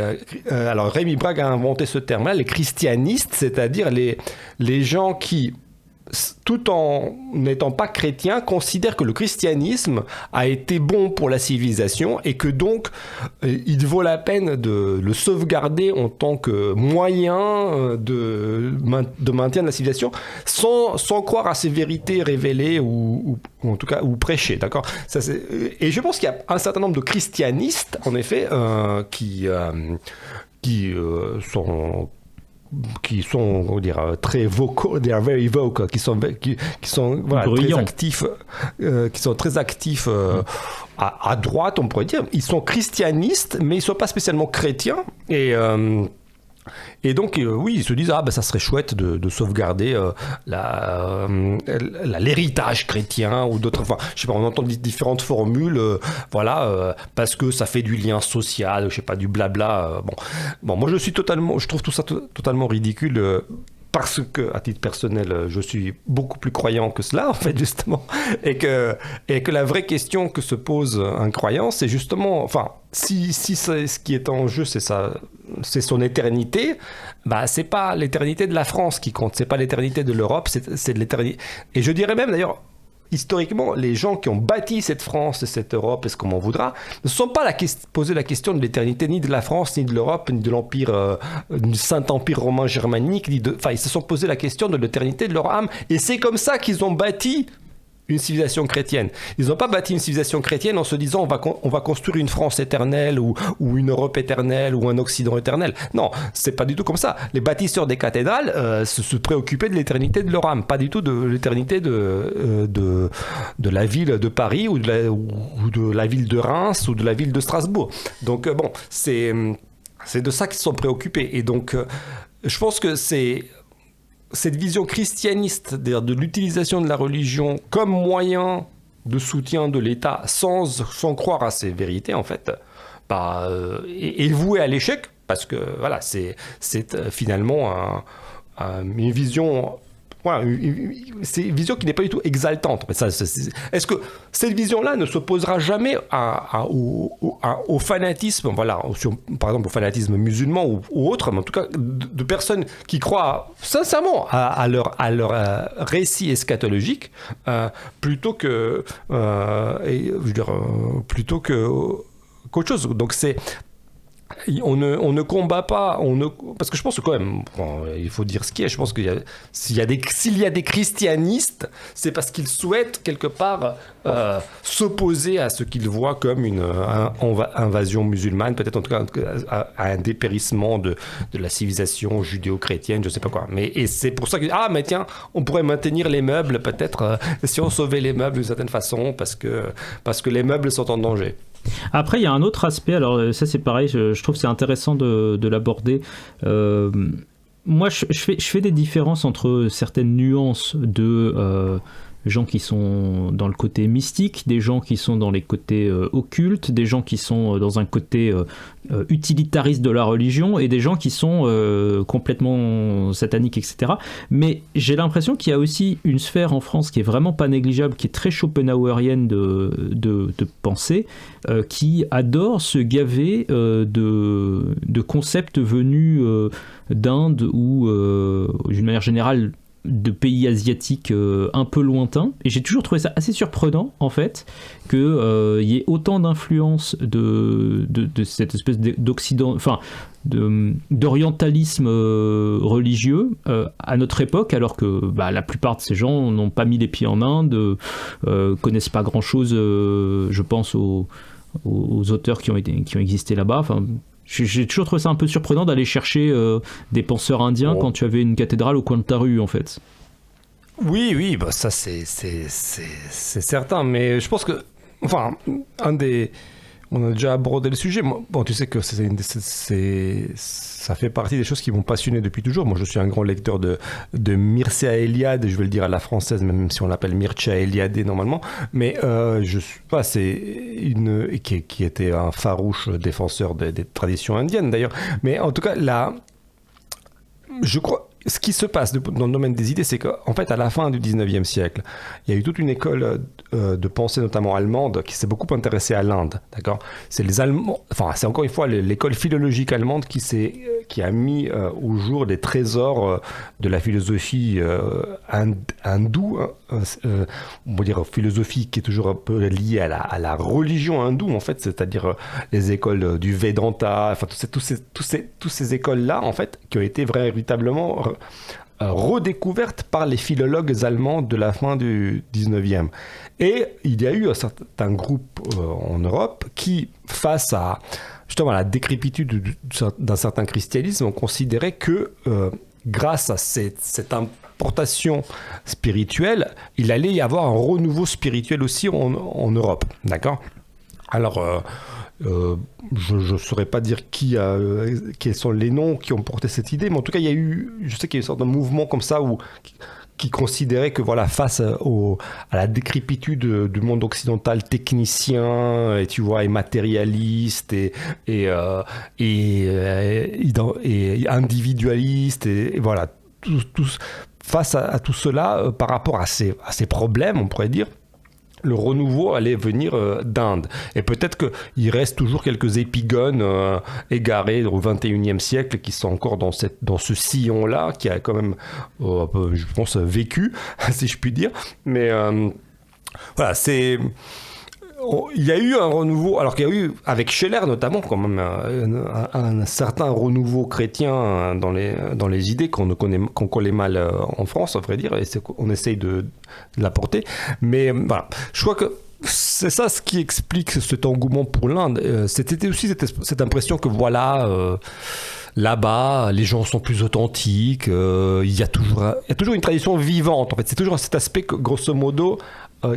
[SPEAKER 2] alors Rémi Brague a inventé ce terme-là, les christianistes, c'est-à-dire les gens qui, tout en n'étant pas chrétiens, considèrent que le christianisme a été bon pour la civilisation et que donc il vaut la peine de le sauvegarder en tant que moyen de maintien de la civilisation sans croire à ses vérités révélées ou en tout cas ou prêchées, d'accord ? Et je pense qu'il y a un certain nombre de christianistes, en effet, qui sont on va dire très vocaux, they are very vocal, qui sont voilà, très actifs, à droite, on pourrait dire. Ils sont christianistes, mais ils sont pas spécialement chrétiens. Et donc, oui, ils se disent, ça serait chouette de sauvegarder l'héritage chrétien ou d'autres. Enfin, je sais pas, on entend différentes formules, parce que ça fait du lien social, je sais pas, du blabla. Bon, moi, je trouve tout ça totalement ridicule. Parce que, à titre personnel, je suis beaucoup plus croyant que cela, en fait, justement. Et que la vraie question que se pose un croyant, c'est justement, enfin, si ce qui est en jeu, c'est son éternité, c'est pas l'éternité de la France qui compte, c'est pas l'éternité de l'Europe, c'est de l'éternité. Et je dirais même, d'ailleurs, historiquement, les gens qui ont bâti cette France et cette Europe, et ce qu'on en voudra, ne se sont pas posé la question de l'éternité ni de la France, ni de l'Europe, ni de l'Empire, du Saint-Empire romain germanique, ils se sont posé la question de l'éternité de leur âme. Et c'est comme ça qu'ils ont bâti une civilisation chrétienne. Ils n'ont pas bâti une civilisation chrétienne en se disant on va construire une France éternelle ou une Europe éternelle ou un Occident éternel. Non, c'est pas du tout comme ça. Les bâtisseurs des cathédrales se préoccupaient de l'éternité de leur âme, pas du tout de l'éternité de la ville de Paris ou de la ville de Reims ou de la ville de Strasbourg. Donc c'est de ça qu'ils sont préoccupés. Et donc je pense que cette vision christianiste, c'est-à-dire de l'utilisation de la religion comme moyen de soutien de l'État sans croire à ses vérités, en fait, est vouée à l'échec, parce que voilà, c'est finalement une vision... c'est une vision qui n'est pas du tout exaltante. Mais est-ce que cette vision-là ne s'opposera jamais au fanatisme, par exemple au fanatisme musulman ou autre, mais en tout cas de personnes qui croient sincèrement à leur récit eschatologique plutôt qu'autre chose. Donc on ne combat pas, parce que je pense que quand même, il faut dire ce qui est, je pense qu'il s'il y a des christianistes, c'est parce qu'ils souhaitent quelque part s'opposer à ce qu'ils voient comme une invasion musulmane, peut-être en tout cas à un dépérissement de la civilisation judéo-chrétienne, je sais pas quoi. Et c'est pour ça que, mais tiens, on pourrait maintenir les meubles peut-être, si on sauvait les meubles d'une certaine façon, parce que les meubles sont en danger.
[SPEAKER 1] Après, il y a un autre aspect, alors ça c'est pareil, je trouve que c'est intéressant de l'aborder. Moi, je fais des différences entre certaines nuances de gens qui sont dans le côté mystique, des gens qui sont dans les côtés occultes, des gens qui sont dans un côté utilitariste de la religion et des gens qui sont complètement sataniques, etc. Mais j'ai l'impression qu'il y a aussi une sphère en France qui est vraiment pas négligeable, qui est très schopenhauerienne de pensée, qui adore se gaver de concepts venus d'Inde ou d'une manière générale de pays asiatiques un peu lointains, et j'ai toujours trouvé ça assez surprenant en fait que y ait autant d'influence de cette espèce d'Occident, enfin d'orientalisme religieux à notre époque, alors que la plupart de ces gens n'ont pas mis les pieds en Inde, connaissent pas grand chose, je pense aux auteurs qui ont existé là-bas. Enfin, j'ai toujours trouvé ça un peu surprenant d'aller chercher des penseurs indiens quand tu avais une cathédrale au coin de ta rue, en fait.
[SPEAKER 2] Oui, ça c'est certain, mais je pense que, enfin, On a déjà abordé le sujet. Bon, tu sais que ça fait partie des choses qui m'ont passionné depuis toujours. Moi, je suis un grand lecteur de Mircea Eliade, je vais le dire à la française, même si on l'appelle Mircea Eliade normalement. Mais je suis pas, qui était un farouche défenseur des traditions indiennes d'ailleurs. Mais en tout cas, là, je crois. Ce qui se passe dans le domaine des idées, c'est qu'en fait, à la fin du 19e siècle, il y a eu toute une école de pensée, notamment allemande, qui s'est beaucoup intéressée à l'Inde. D'accord ? C'est les Allemands, enfin, c'est encore une fois l'école philologique allemande qui a mis au jour des trésors de la philosophie hindoue, on va dire philosophie qui est toujours un peu liée à la religion hindoue, en fait, c'est-à-dire les écoles du Vedanta, enfin, toutes ces écoles-là, en fait, qui ont été véritablement redécouverte par les philologues allemands de la fin du 19e. Et il y a eu un certain groupe en Europe qui, face à justement à la décrépitude d'un certain christianisme, ont considéré que grâce à cette importation spirituelle, il allait y avoir un renouveau spirituel aussi en Europe. D'accord ? Alors, je ne saurais pas dire quels sont les noms qui ont porté cette idée, mais en tout cas, je sais qu'il y a eu une sorte de mouvement comme ça qui considérait que voilà, face à la décrépitude du monde occidental technicien et tu vois et matérialiste et individualiste et voilà face à tout cela par rapport à ces problèmes, on pourrait dire. Le renouveau allait venir d'Inde. Et peut-être qu'il reste toujours quelques épigones égarés au XXIe siècle qui sont encore dans ce sillon-là, qui a quand même, je pense, vécu, si je puis dire. Mais voilà, il y a eu un renouveau, alors qu'il y a eu, avec Scheler notamment, quand même, un certain renouveau chrétien dans les idées qu'on connaît mal en France, à vrai dire, et on essaye de l'apporter. Mais voilà, je crois que c'est ça ce qui explique cet engouement pour l'Inde. C'était aussi cette impression que voilà... là-bas, les gens sont plus authentiques, il y a toujours une tradition vivante. En fait, c'est toujours cet aspect que, grosso modo,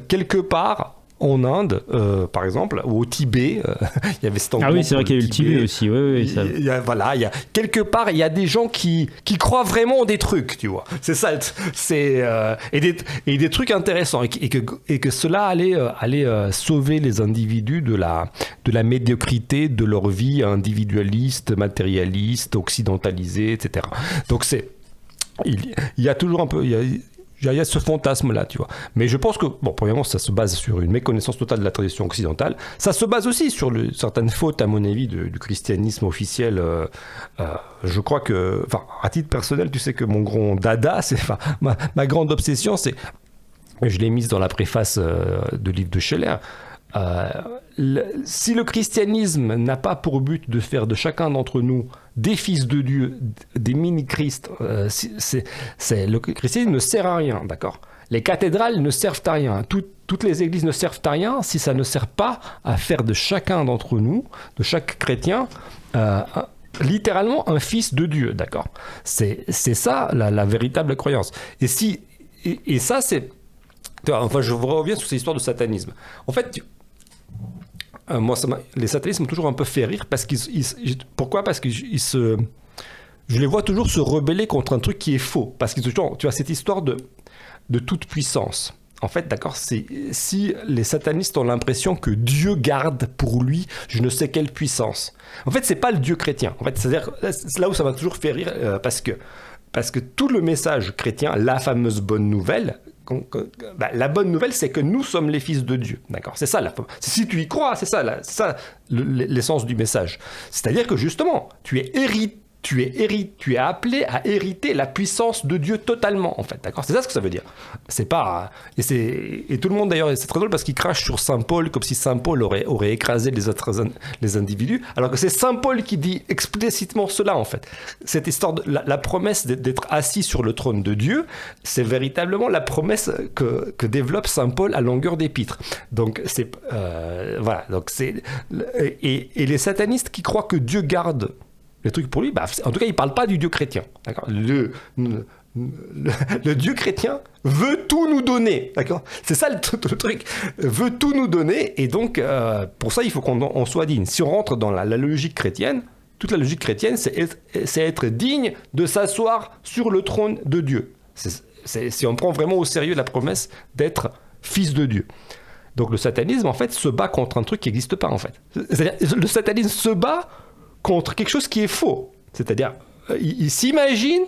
[SPEAKER 2] quelque part... En Inde, par exemple, ou au Tibet, il y avait cet engouement.
[SPEAKER 1] Ah oui, c'est vrai qu'il y a eu le Tibet aussi. Oui, ça...
[SPEAKER 2] quelque part, il y a des gens qui croient vraiment en des trucs, tu vois. C'est ça, et des trucs intéressants, et que cela allait sauver les individus de la médiocrité de leur vie individualiste, matérialiste, occidentalisée, etc. Donc il y a toujours un peu... Il y a ce fantasme-là, tu vois. Mais je pense que, bon, premièrement, ça se base sur une méconnaissance totale de la tradition occidentale. Ça se base aussi sur certaines fautes, à mon avis, du christianisme officiel. Je crois que, enfin, à titre personnel, tu sais que mon grand dada, ma grande obsession, c'est, je l'ai mise dans la préface de livre de Scheler, si le christianisme n'a pas pour but de faire de chacun d'entre nous des fils de Dieu, des mini-Christ, le christianisme ne sert à rien, d'accord ? Les cathédrales ne servent à rien, toutes les églises ne servent à rien si ça ne sert pas à faire de chacun d'entre nous, de chaque chrétien, littéralement un fils de Dieu, d'accord ? C'est ça la véritable croyance. Et ça, c'est... Enfin, je reviens sur cette histoire de satanisme. En fait... moi, les satanistes m'ont toujours un peu fait rire parce pourquoi ? Parce que je les vois toujours se rebeller contre un truc qui est faux. Parce que tu as cette histoire de toute puissance. En fait, d'accord, si les satanistes ont l'impression que Dieu garde pour lui je ne sais quelle puissance. En fait, c'est pas le Dieu chrétien. En fait, c'est là où ça m'a toujours fait rire parce que tout le message chrétien, la fameuse bonne nouvelle. La bonne nouvelle, c'est que nous sommes les fils de Dieu. D'accord ? C'est ça, si tu y crois, c'est ça l'essence du message. C'est-à-dire que justement, tu es appelé à hériter la puissance de Dieu totalement, en fait. D'accord ? C'est ça ce que ça veut dire. C'est pas... Et tout le monde, d'ailleurs, c'est très drôle parce qu'il crache sur Saint Paul comme si Saint Paul aurait écrasé les individus, alors que c'est Saint Paul qui dit explicitement cela, en fait. Cette histoire de la promesse d'être assis sur le trône de Dieu, c'est véritablement la promesse que développe Saint Paul à longueur d'épître. Donc, voilà. Donc, et les satanistes qui croient que Dieu garde les trucs pour lui, en tout cas, il ne parle pas du Dieu chrétien. D'accord ? le Dieu chrétien veut tout nous donner, d'accord ? C'est ça le truc, veut tout nous donner, et donc pour ça il faut qu'on soit digne. Si on rentre dans la logique chrétienne, toute la logique chrétienne, c'est être digne de s'asseoir sur le trône de Dieu. Si on prend vraiment au sérieux la promesse d'être fils de Dieu. Donc le satanisme, en fait, se bat contre un truc qui n'existe pas, en fait. C'est-à-dire, le satanisme se bat contre quelque chose qui est faux. C'est-à-dire, il s'imagine...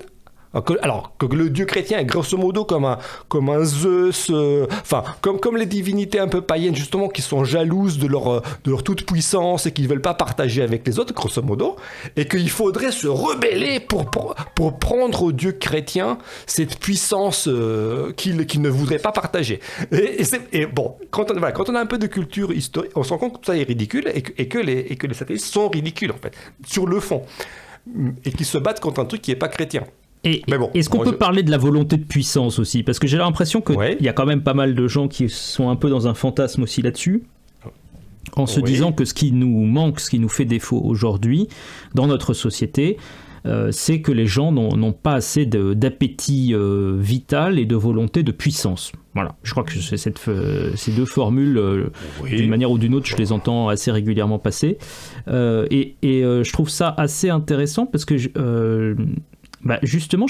[SPEAKER 2] Alors que le dieu chrétien est grosso modo comme un Zeus, comme les divinités un peu païennes justement qui sont jalouses de leur toute puissance et qui ne veulent pas partager avec les autres grosso modo, et qu'il faudrait se rebeller pour prendre au dieu chrétien cette puissance qu'il ne voudrait pas partager. Et bon, quand on a un peu de culture historique, on se rend compte que tout ça est ridicule et que les satanistes sont ridicules en fait sur le fond, et qu'ils se battent contre un truc qui n'est pas chrétien.
[SPEAKER 1] Et est-ce qu'on peut parler de la volonté de puissance aussi ? Parce que j'ai l'impression qu'il y a quand même pas mal de gens qui sont un peu dans un fantasme aussi là-dessus, en se disant que ce qui nous manque, ce qui nous fait défaut aujourd'hui dans notre société, c'est que les gens n'ont pas assez d'appétit vital et de volonté de puissance. Voilà, je crois que ces deux formules, d'une manière ou d'une autre, je les entends assez régulièrement passer. Et je trouve ça assez intéressant parce que... justement,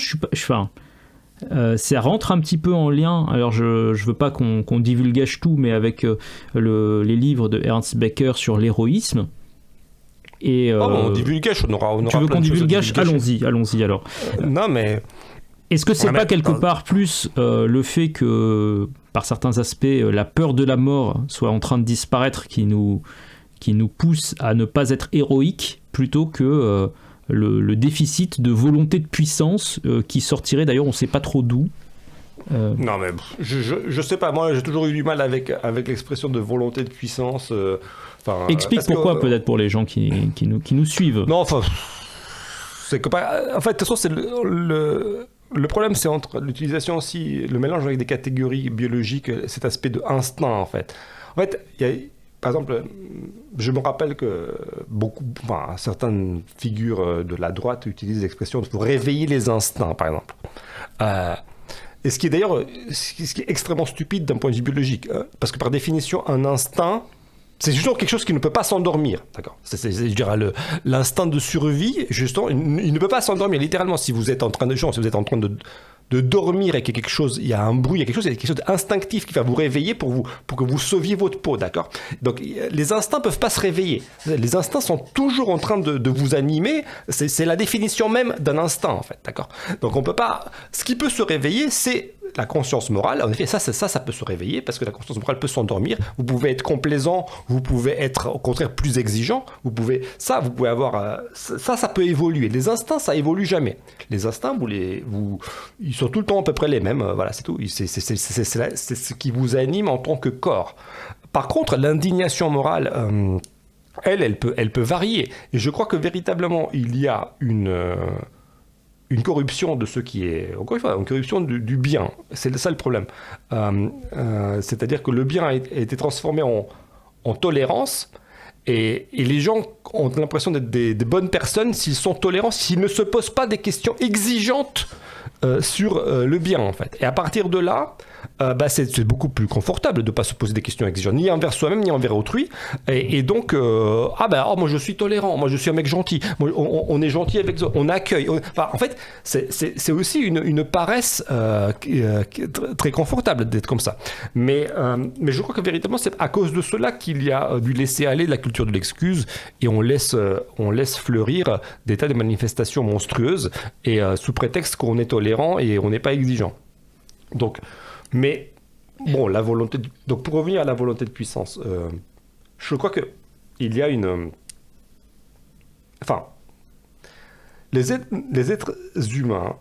[SPEAKER 1] ça rentre un petit peu en lien. Alors, je veux pas qu'on divulgage tout, mais avec les livres de Ernst Becker sur l'héroïsme. Et
[SPEAKER 2] on divulgage, on aura.
[SPEAKER 1] Tu veux qu'on divulgage ? Allons-y alors.
[SPEAKER 2] Non, mais
[SPEAKER 1] est-ce que c'est pas quelque part plus le fait que, par certains aspects, la peur de la mort soit en train de disparaître, qui nous pousse à ne pas être héroïque, plutôt que le déficit de volonté de puissance qui sortirait d'ailleurs on ne sait pas trop d'où.
[SPEAKER 2] Non mais je sais pas, moi j'ai toujours eu du mal avec l'expression de volonté de puissance.
[SPEAKER 1] Explique pourquoi peut-être pour les gens qui nous suivent.
[SPEAKER 2] Non, enfin, c'est que en fait de toute façon c'est le problème, c'est entre l'utilisation aussi, le mélange avec des catégories biologiques, cet aspect de instinct en fait. En fait, par exemple, je me rappelle que certaines figures de la droite utilisent l'expression pour réveiller les instincts, par exemple. Et ce qui est d'ailleurs extrêmement stupide d'un point de vue biologique, parce que par définition, un instinct, c'est justement quelque chose qui ne peut pas s'endormir, d'accord ? Je dirais l'instinct de survie, justement, il ne peut pas s'endormir. Littéralement, si vous êtes en train de dormir et qu'il y a quelque chose, il y a un bruit, il y a quelque chose d'instinctif qui va vous réveiller pour que vous sauviez votre peau, d'accord ? Donc les instincts peuvent pas se réveiller. Les instincts sont toujours en train de vous animer. C'est la définition même d'un instinct, en fait, d'accord ? Donc on peut pas. Ce qui peut se réveiller, c'est la conscience morale. En effet, ça peut se réveiller parce que la conscience morale peut s'endormir. Vous pouvez être complaisant, vous pouvez être au contraire plus exigeant. Vous pouvez avoir ça peut évoluer. Les instincts, ça évolue jamais. Les instincts, ils sont tout le temps à peu près les mêmes. Voilà, c'est tout. C'est ce qui vous anime en tant que corps. Par contre, l'indignation morale, elle peut varier. Et je crois que véritablement, il y a une corruption de ce qui est, encore une fois, une corruption du bien. C'est ça le problème. C'est-à-dire que le bien a été transformé en tolérance, et les gens ont l'impression d'être des bonnes personnes s'ils sont tolérants, s'ils ne se posent pas des questions exigeantes sur le bien, en fait. Et à partir de là, c'est beaucoup plus confortable de ne pas se poser des questions exigeantes, ni envers soi-même, ni envers autrui. Et donc, moi je suis tolérant, moi je suis un mec gentil, on est gentil avec eux, on accueille. En fait, c'est aussi une paresse très confortable d'être comme ça. Mais je crois que véritablement, c'est à cause de cela qu'il y a du laisser-aller, de la culture de l'excuse, et on laisse fleurir des tas de manifestations monstrueuses, et sous prétexte qu'on est tolérant et on n'est pas exigeant. Donc, mais bon, donc pour revenir à la volonté de puissance, je crois que il y a les êtres humains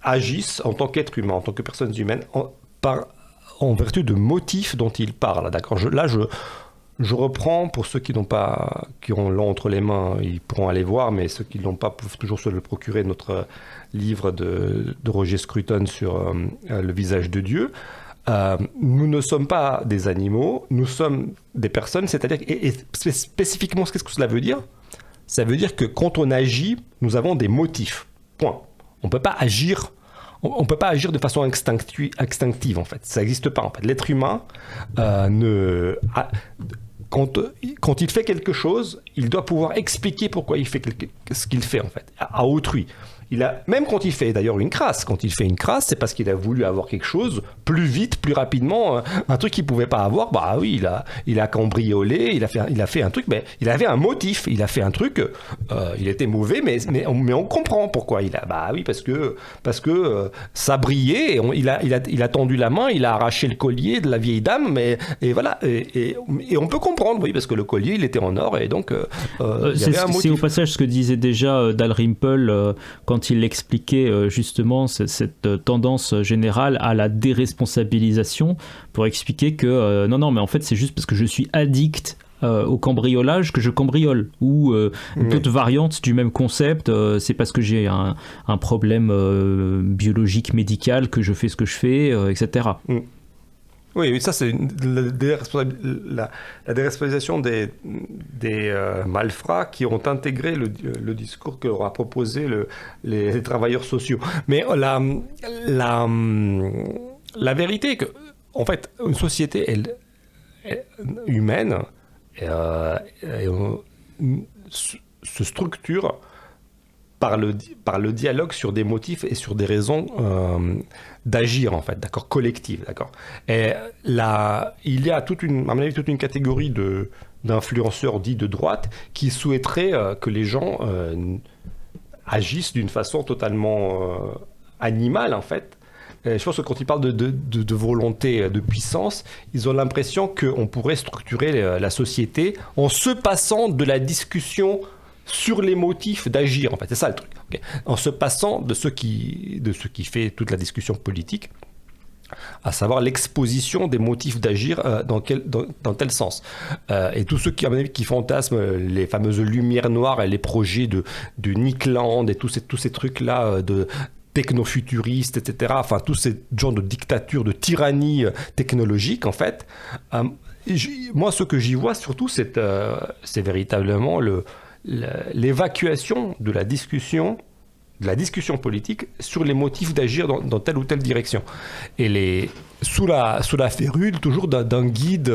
[SPEAKER 2] agissent en tant qu'êtres humains, en tant que personnes humaines, en vertu de motifs dont ils parlent. D'accord ? Je reprends, pour ceux qui l'ont entre les mains, ils pourront aller voir, mais ceux qui ne l'ont pas peuvent toujours se le procurer, notre livre de Roger Scruton sur le visage de Dieu. Nous ne sommes pas des animaux, nous sommes des personnes, c'est-à-dire, et spécifiquement, qu'est-ce que cela veut dire ? Ça veut dire que quand on agit, nous avons des motifs. Point. On ne peut pas agir on peut pas agir de façon instinctive, en fait. Ça n'existe pas, en fait. L'être humain quand il fait quelque chose, il doit pouvoir expliquer pourquoi il fait ce qu'il fait, en fait, à autrui. Même quand il fait d'ailleurs une crasse, c'est parce qu'il a voulu avoir quelque chose plus vite, plus rapidement, un truc qu'il pouvait pas avoir. Bah oui, il a cambriolé, il a fait un truc, mais il avait un motif, il a fait un truc, il était mauvais, mais on comprend pourquoi bah oui, parce que ça brillait, et il a tendu la main, il a arraché le collier de la vieille dame, et voilà, et on peut comprendre, oui, parce que le collier il était en or, et donc il y avait un motif.
[SPEAKER 1] C'est au passage ce que disait déjà Dalrymple quand il expliquait justement cette tendance générale à la déresponsabilisation, pour expliquer que non, mais en fait c'est juste parce que je suis addict au cambriolage que je cambriole, ou d'autres variantes du même concept, c'est parce que j'ai un problème biologique médical que je fais ce que je fais, etc.
[SPEAKER 2] Oui, ça c'est la déresponsabilisation des malfrats qui ont intégré le discours que leur a proposé les travailleurs sociaux. Mais la vérité est que, en fait, une société humaine se structure par le dialogue sur des motifs et sur des raisons d'agir, en fait, d'accord, collectives, d'accord. Et là, il y a à mon avis, toute une catégorie d'influenceurs dits de droite qui souhaiteraient que les gens agissent d'une façon totalement animale, en fait. Et je pense que quand ils parlent de volonté, de puissance, ils ont l'impression qu'on pourrait structurer la société en se passant de la discussion sur les motifs d'agir, en fait. C'est ça le truc. Okay, en se passant de ce qui fait toute la discussion politique, à savoir l'exposition des motifs d'agir dans tel sens. Et tous ceux qui, à mon avis, qui fantasment les fameuses lumières noires et les projets de Nick Land et tous ces trucs-là de technofuturistes, etc., enfin, tous ces genres de dictature, de tyrannie technologique, en fait, moi, ce que j'y vois surtout, c'est véritablement l'évacuation de la discussion politique sur les motifs d'agir dans telle ou telle direction. Et sous la férule toujours d'un guide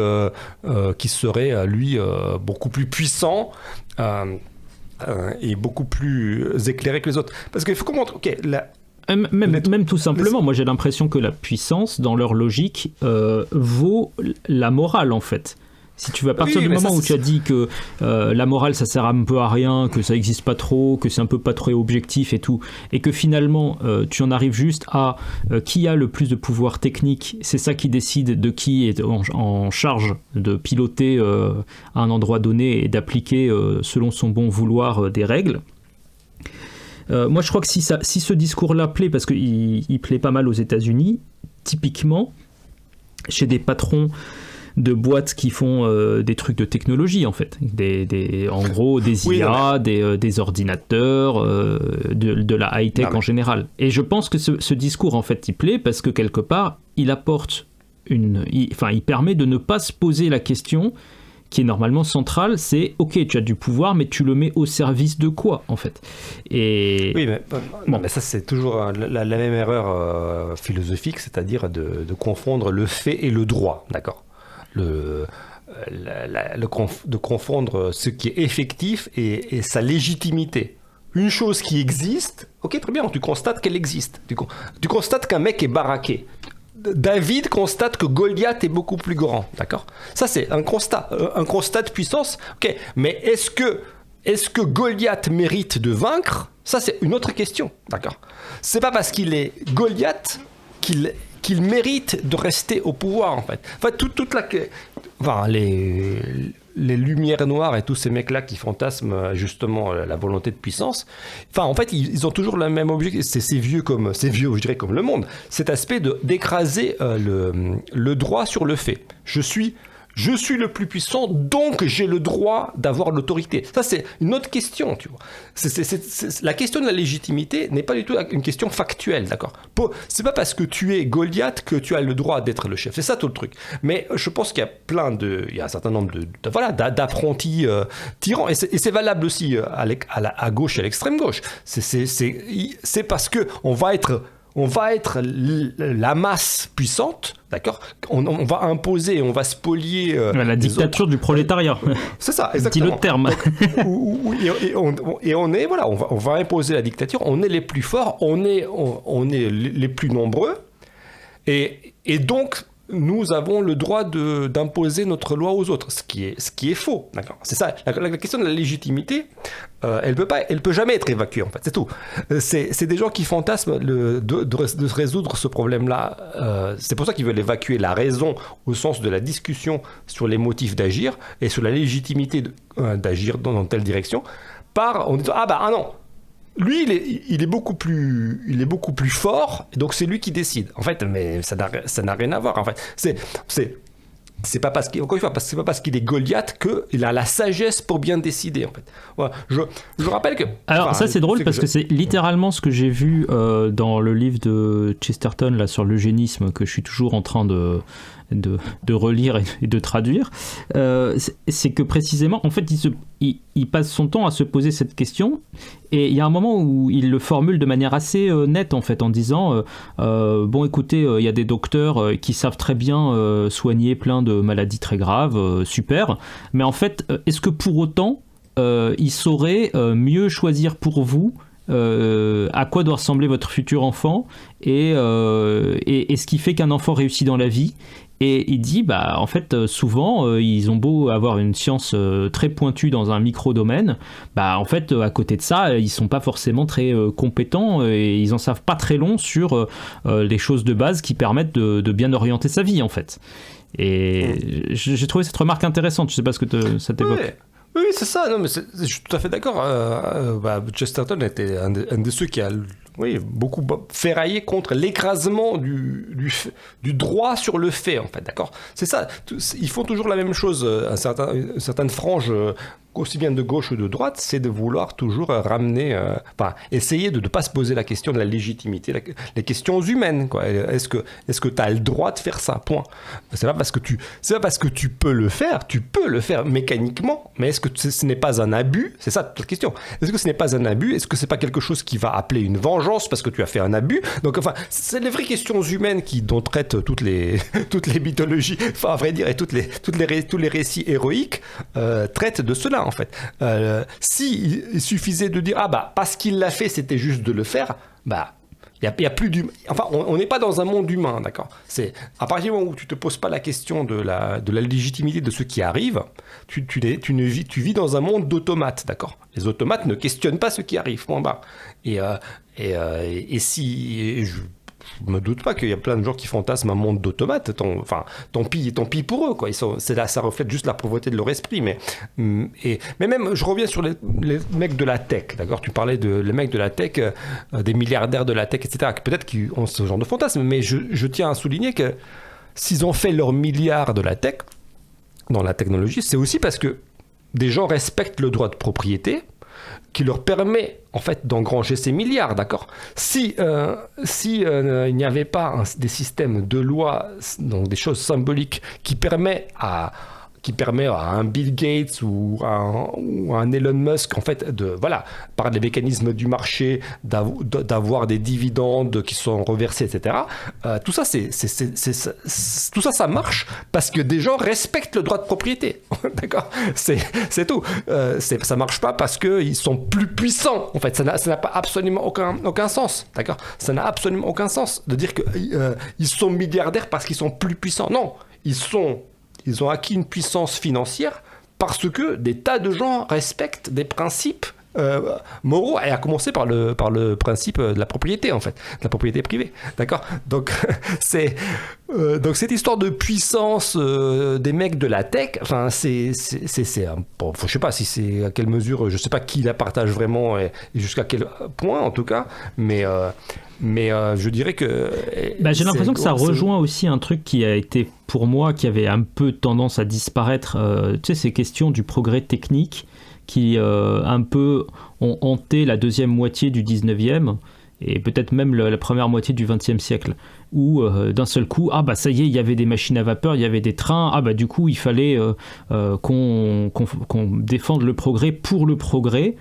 [SPEAKER 2] qui serait, lui, beaucoup plus puissant et beaucoup plus éclairé que les autres. Parce qu'il faut comprendre,
[SPEAKER 1] même tout simplement, moi j'ai l'impression que la puissance, dans leur logique, vaut la morale, en fait. Si tu vas, à partir du moment où tu as dit que la morale ça sert un peu à rien, que ça n'existe pas trop, que c'est un peu pas trop objectif et tout, et que finalement tu en arrives juste à qui a le plus de pouvoir technique, c'est ça qui décide de qui est en charge de piloter à un endroit donné et d'appliquer selon son bon vouloir des règles. Moi je crois que si ce discours-là plaît, parce qu'il plaît pas mal aux États-Unis, typiquement chez des patrons de boîtes qui font des trucs de technologie, en fait, en gros des IA, des ordinateurs, de la high-tech en général. Et je pense que ce discours, en fait, il plaît parce que quelque part il apporte il permet de ne pas se poser la question qui est normalement centrale, c'est ok, tu as du pouvoir, mais tu le mets au service de quoi, en fait. Et
[SPEAKER 2] oui, mais ça c'est toujours la même erreur philosophique, c'est-à-dire de confondre le fait et le droit, d'accord. De confondre ce qui est effectif et sa légitimité. Une chose qui existe, ok, très bien, tu constates qu'elle existe. Tu constates qu'un mec est baraqué. David constate que Goliath est beaucoup plus grand, d'accord ? Ça, c'est un constat de puissance. Ok, mais est-ce que Goliath mérite de vaincre ? Ça, c'est une autre question, d'accord ? C'est pas parce qu'il est Goliath qu'il mérite de rester au pouvoir, en fait. Enfin, les lumières noires et tous ces mecs-là qui fantasment justement la volonté de puissance, enfin, en fait, ils ont toujours le même objectif. C'est vieux, je dirais, comme le monde. Cet aspect d'écraser le droit sur le fait. Je suis le plus puissant, donc j'ai le droit d'avoir l'autorité. Ça, c'est une autre question, tu vois. La question de la légitimité n'est pas du tout une question factuelle, d'accord ? C'est pas parce que tu es Goliath que tu as le droit d'être le chef. C'est ça tout le truc. Mais je pense qu'il y a il y a un certain nombre d'apprentis tyrans. Et c'est valable aussi à gauche et à l'extrême gauche. C'est parce que on va être on va être la masse puissante, d'accord ? On va imposer, on va spolier...
[SPEAKER 1] la dictature du prolétariat.
[SPEAKER 2] C'est ça, exactement.
[SPEAKER 1] Dis le terme.
[SPEAKER 2] Et on est, voilà, on va imposer la dictature, on est les plus forts, on est les plus nombreux, et donc... nous avons le droit d'imposer notre loi aux autres, ce qui est faux, d'accord ? C'est ça, la question de la légitimité, elle peut jamais être évacuée, en fait, c'est tout. C'est des gens qui fantasment de résoudre ce problème-là. C'est pour ça qu'ils veulent évacuer la raison au sens de la discussion sur les motifs d'agir et sur la légitimité d'agir dans telle direction, en disant ah non. Lui, il est beaucoup plus fort, et donc c'est lui qui décide. En fait, mais ça n'a rien à voir. En fait, c'est pas parce qu'il est Goliath qu'il a la sagesse pour bien décider. En fait, voilà. Je rappelle que.
[SPEAKER 1] Alors ça c'est drôle parce que c'est littéralement ce que j'ai vu dans le livre de Chesterton là sur l'eugénisme que je suis toujours en train de relire et de traduire, c'est que précisément, en fait, il passe son temps à se poser cette question, et il y a un moment où il le formule de manière assez nette, en fait, en disant bon, écoutez, il y a des docteurs qui savent très bien soigner plein de maladies très graves, super, mais en fait, est-ce que pour autant, ils sauraient mieux choisir pour vous à quoi doit ressembler votre futur enfant et ce qui fait qu'un enfant réussit dans la vie. Et il dit, en fait, souvent, ils ont beau avoir une science très pointue dans un micro-domaine, en fait, à côté de ça, ils sont pas forcément très compétents et ils en savent pas très long sur les choses de base qui permettent de bien orienter sa vie, en fait. Et j'ai trouvé cette remarque intéressante. Je sais pas ce que ça t'évoque.
[SPEAKER 2] Ouais. Oui, c'est ça. Non, mais je suis tout à fait d'accord. Chesterton était un de ceux qui a beaucoup ferraillé contre l'écrasement du droit sur le fait, en fait, d'accord ? C'est ça. Ils font toujours la même chose. Une certaine frange, aussi bien de gauche ou de droite, c'est de vouloir toujours ramener... essayer de ne pas se poser la question de la légitimité, les questions humaines, quoi. Est-ce que tu as le droit de faire ça ? Point. C'est pas parce que tu peux le faire mécaniquement, mais est-ce que ce n'est pas un abus ? C'est ça la question. Est-ce que ce n'est pas un abus ? Est-ce que c'est pas quelque chose qui va appeler une vengeance parce que tu as fait un abus ? Donc, enfin, c'est les vraies questions humaines dont traitent toutes les mythologies, enfin, à vrai dire, et tous les récits héroïques traitent de cela, en fait. Si il suffisait de dire parce qu'il l'a fait, c'était juste de le faire, il y a plus d'humain. Enfin, on n'est pas dans un monde humain, d'accord ? C'est à partir du moment où tu te poses pas la question de la légitimité de ce qui arrive, tu vis dans un monde d'automates, d'accord ? Les automates ne questionnent pas ce qui arrive, point barre. Je me doute pas qu'il y a plein de gens qui fantasment un monde d'automates. Tant pis pour eux, quoi. Ça reflète juste la pauvreté de leur esprit. Mais même, je reviens sur les mecs de la tech, d'accord ? Tu parlais les mecs de la tech, des milliardaires de la tech, etc. Peut-être qu'ils ont ce genre de fantasme, mais je tiens à souligner que s'ils ont fait leurs milliards de la tech, dans la technologie, c'est aussi parce que des gens respectent le droit de propriété, qui leur permet en fait d'engranger ces milliards, d'accord ? Si il n'y avait pas des systèmes de loi, donc des choses symboliques qui permet à un Bill Gates ou à un Elon Musk, en fait, par les mécanismes du marché, d'avoir des dividendes qui sont reversés, etc. Tout ça, tout ça, ça marche parce que des gens respectent le droit de propriété, d'accord ? C'est tout. Ça marche pas parce qu'ils sont plus puissants, en fait. Ça n'a pas absolument aucun sens, d'accord ? Ça n'a absolument aucun sens de dire qu'ils sont milliardaires parce qu'ils sont plus puissants. Non, ils ont acquis une puissance financière parce que des tas de gens respectent des principes moraux, et à commencer par le principe de la propriété, en fait, de la propriété privée, d'accord ? Donc donc cette histoire de puissance des mecs de la tech, enfin je sais pas si c'est à quelle mesure, je sais pas qui la partage vraiment et jusqu'à quel point, en tout cas, mais je dirais que...
[SPEAKER 1] j'ai l'impression que ça rejoint aussi un truc qui a été, pour moi, qui avait un peu tendance à disparaître, tu sais, ces questions du progrès technique qui un peu ont hanté la deuxième moitié du 19e et peut-être même la première moitié du 20e siècle, où d'un seul coup, ça y est, il y avait des machines à vapeur, il y avait des trains, du coup il fallait qu'on défende le progrès pour le progrès.